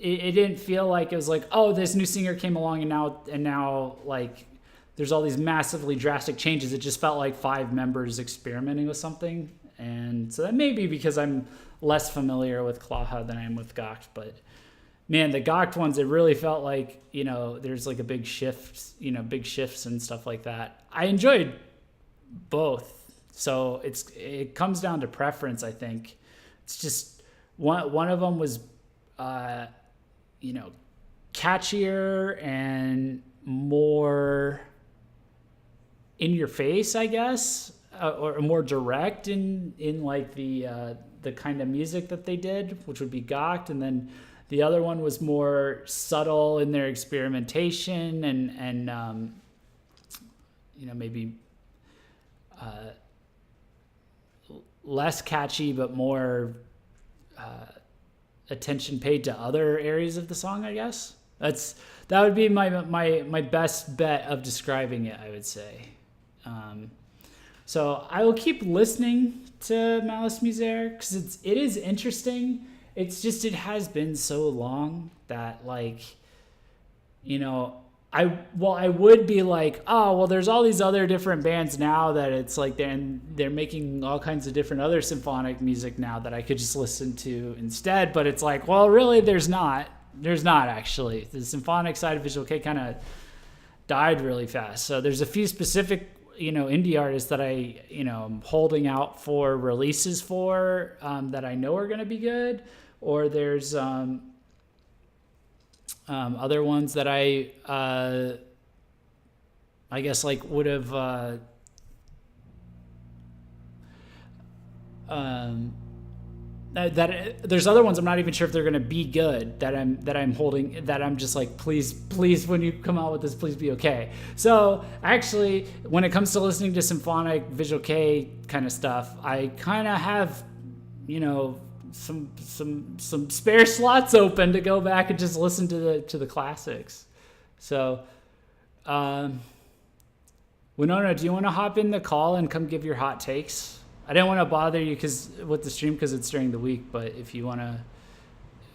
it didn't feel like it was like, oh, this new singer came along and now like there's all these massively drastic changes. It just felt like 5 members experimenting with something. And so that may be because I'm less familiar with Klaha than I am with Gakt. But man, the Gakt ones, it really felt like, there's like a big shift, big shifts and stuff like that. I enjoyed both. So it comes down to preference, I think. It's just one of them was catchier and more in your face, I guess, or more direct in like the kind of music that they did, which would be Gakt. And then the other one was more subtle in their experimentation and maybe less catchy, but more attention paid to other areas of the song, I guess. That would be my best bet of describing it, I would say. So I will keep listening to Malice Mizer because it is interesting. It's just it has been so long that like, I would be like, oh, well, there's all these other different bands now that it's like they're making all kinds of different other symphonic music now that I could just listen to instead. But it's like, well, really, there's not actually. The symphonic side of Visual K kind of died really fast. So there's a few specific, indie artists that I'm holding out for releases for that I know are going to be good. or there's other ones that I guess like would have that there's other ones I'm not even sure if they're gonna be good that I'm holding, that I'm just like, please when you come out with this, please be okay. So actually, when it comes to listening to symphonic visual K kind of stuff, I kind of have, you know, some spare slots open to go back and just listen to the classics. So Winona, do you want to hop in the call and come give your hot takes? I didn't want to bother you with the stream because it's during the week, but if you want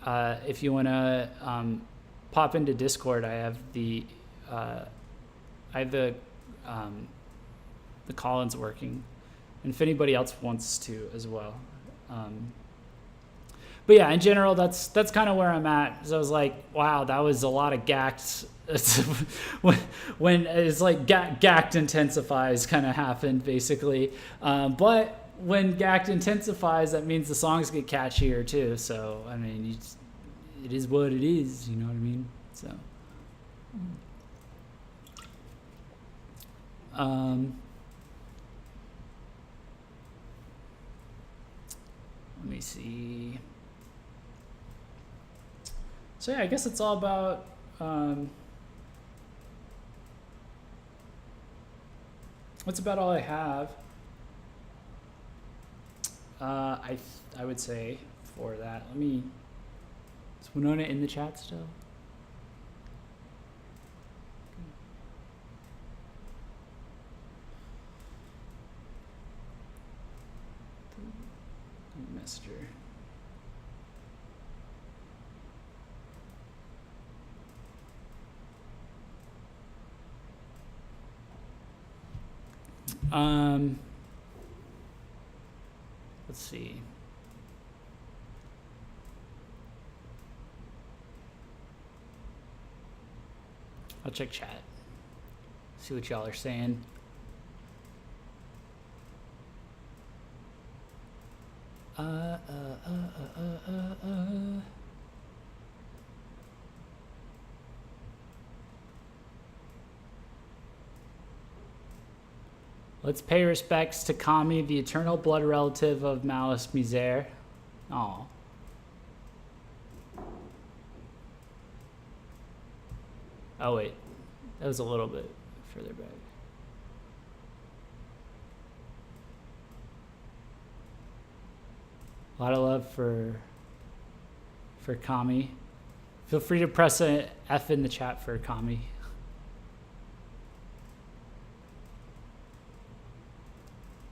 to pop into Discord, I have the call-ins working, and if anybody else wants to as well. But yeah, in general, that's kind of where I'm at. So I was like, wow, that was a lot of gacked. when it's like gacked intensifies kind of happened basically, but when gacked intensifies, that means the songs get catchier too. So I mean, it is what it is, you know what I mean? So let me see. So yeah, I guess it's all about that's about all I have. I would say for that. Is Winona in the chat still? I missed her. Let's see. I'll check chat. See what y'all are saying. Let's pay respects to Kami, the eternal blood relative of Malice Mizer. Aw. Oh wait, that was a little bit further back. A lot of love for Kami. Feel free to press a F in the chat for Kami.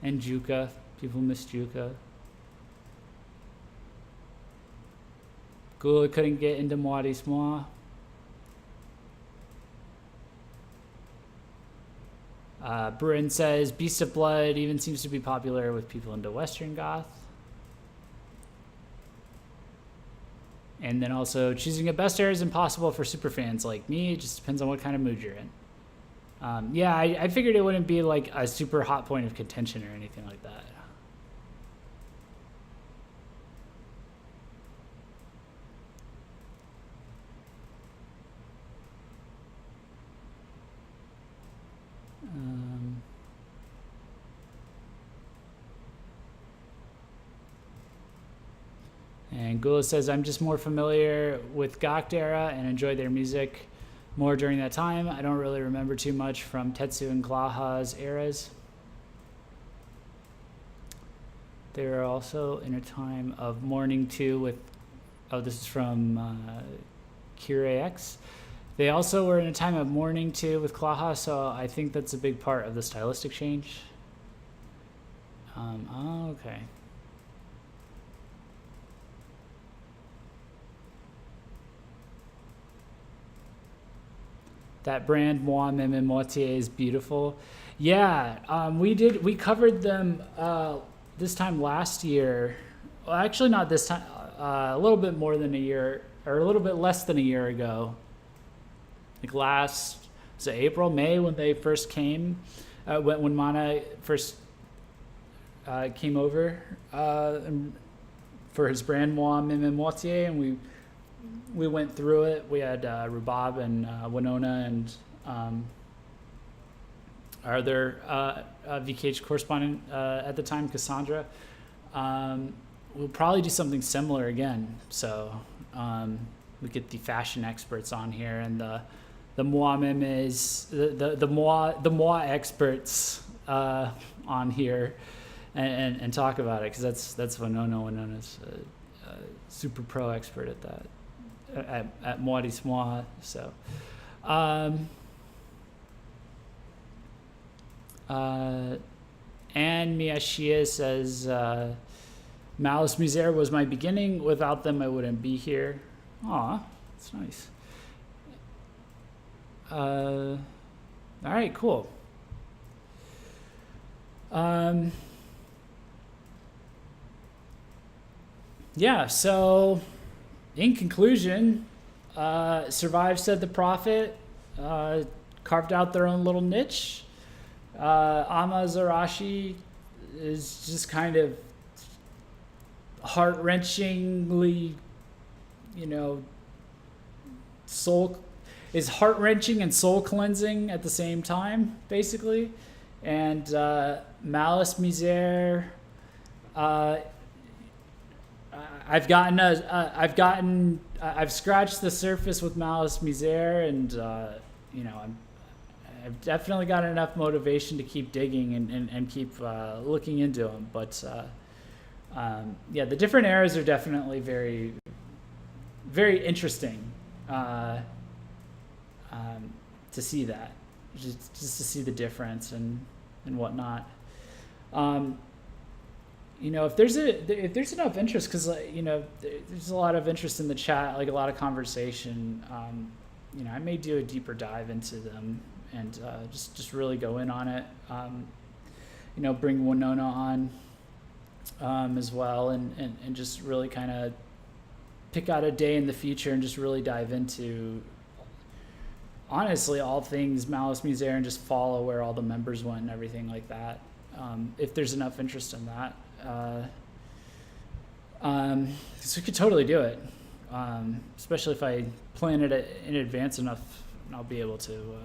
And Juka. People miss Juka. Ghuleh couldn't get into Muad'Dib's Moi. Bryn says, Beast of Blood even seems to be popular with people into Western Goth. And then also, choosing a best era is impossible for superfans like me. It just depends on what kind of mood you're in. Yeah, I figured it wouldn't be like a super hot point of contention or anything like that. And Ghuleh says, I'm just more familiar with Gokd era and enjoy their music more during that time. I don't really remember too much from Tetsu and Glaha's eras. They were also in a time of mourning too with, oh, this is from KireX. They also were in a time of mourning too with Glaha, so I think that's a big part of the stylistic change. Oh, okay. That brand Moi Meme Moitié is beautiful. Yeah, we covered them this time last year. Well, actually not this time, a little bit more than a year, or a little bit less than a year ago. Like was it April, May when they first came, when Mana first came over for his brand Moi Meme Moitié, and we went through it. We had Rhubarb and Winona and our other VKH correspondent at the time, Cassandra. We'll probably do something similar again. So we get the fashion experts on here, and the Moi Memes, the Moi experts on here, and talk about it, because that's Winona. Winona's a super pro expert at that, at Moitié Moi. So. And Miyashia says, Malice Mizer was my beginning. Without them, I wouldn't be here. Aw, that's nice. All right, cool. Yeah, so in conclusion, Survive Said the Prophet, carved out their own little niche. Amazarashi is just kind of heart-wrenchingly, is heart-wrenching and soul-cleansing at the same time, basically. And Malice Mizer, I've scratched the surface with Malice Mizer, and I've definitely got enough motivation to keep digging and keep looking into them. But yeah, the different eras are definitely very, very interesting to see that, just to see the difference and whatnot. If there's enough interest, because there's a lot of interest in the chat, like a lot of conversation. I may do a deeper dive into them and just really go in on it. Bring Winona on as well, and just really kind of pick out a day in the future and just really dive into, honestly, all things Malice Mizer, and just follow where all the members went and everything like that. If there's enough interest in that, so we could totally do it, especially if I plan it in advance enough, and I'll be able to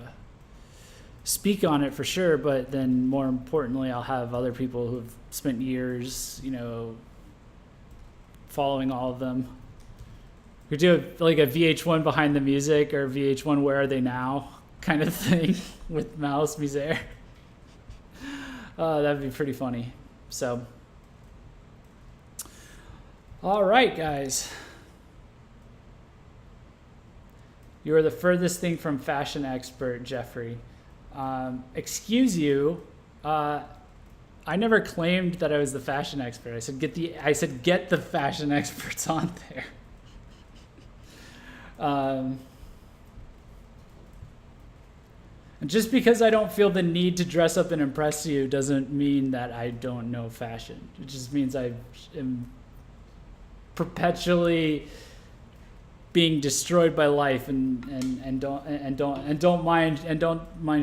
speak on it for sure. But then more importantly, I'll have other people who've spent years, following all of them. We do like a VH1 behind the music, or VH1 where are they now kind of thing with Malice Mizer. That'd be pretty funny. So, all right, guys. You are the furthest thing from fashion expert, Jeffrey. Excuse you. I never claimed that I was the fashion expert. I said get the fashion experts on there. And just because I don't feel the need to dress up and impress you doesn't mean that I don't know fashion. It just means I am perpetually being destroyed by life and don't mind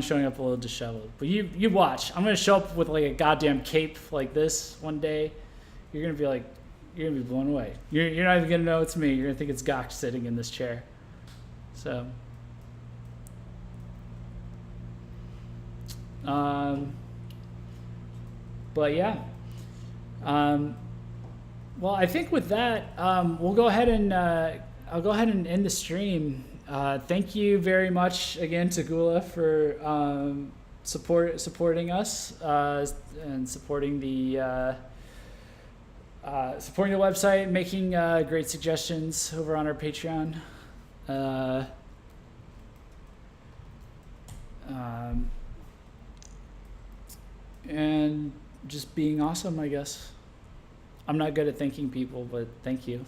showing up a little disheveled. But you watch. I'm gonna show up with like a goddamn cape like this one day. You're gonna be blown away. You're not even gonna know it's me. You're gonna think it's Gok sitting in this chair. So. But yeah. Well, I think with that, we'll go ahead and I'll go ahead and end the stream. Thank you very much again to Ghuleh for supporting us and supporting the website, making great suggestions over on our Patreon. And just being awesome, I guess. I'm not good at thanking people, but thank you.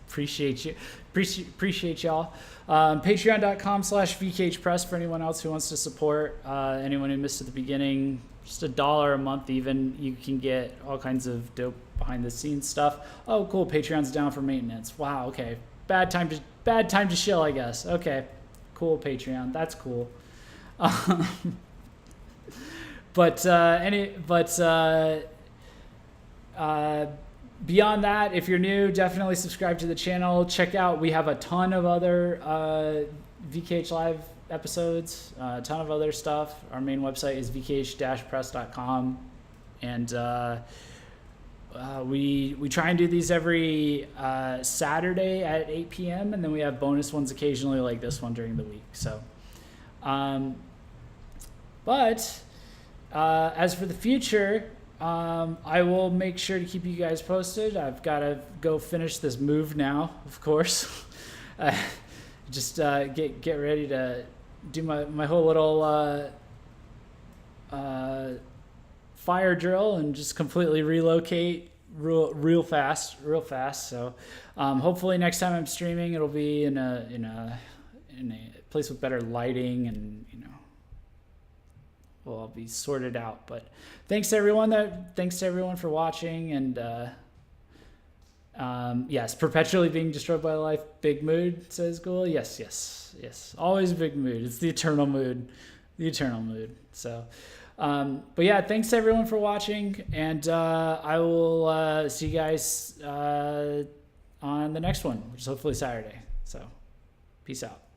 Appreciate you. Appreciate y'all. Patreon.com/VKHpress for anyone else who wants to support. Anyone who missed at the beginning, just $1 a month even. You can get all kinds of dope behind the scenes stuff. Oh, cool. Patreon's down for maintenance. Wow. Okay. Bad time to chill, I guess. Okay. Cool, Patreon. That's cool. beyond that, if you're new, definitely subscribe to the channel. Check out, we have a ton of other VKH Live episodes, a ton of other stuff. Our main website is vkh-press.com. And we try and do these every Saturday at 8 p.m. And then we have bonus ones occasionally like this one during the week. So, but as for the future, I will make sure to keep you guys posted. I've got to go finish this move now, of course. Just get ready to do my whole little fire drill and just completely relocate real fast. So hopefully next time I'm streaming, it'll be in a place with better lighting, and will all be sorted out. But thanks to everyone for watching. And yes, perpetually being destroyed by life, big mood, says Ghuleh. Yes, always big mood. It's the eternal mood. So but yeah, thanks to everyone for watching, and I will see you guys on the next one, which is hopefully Saturday. So peace out.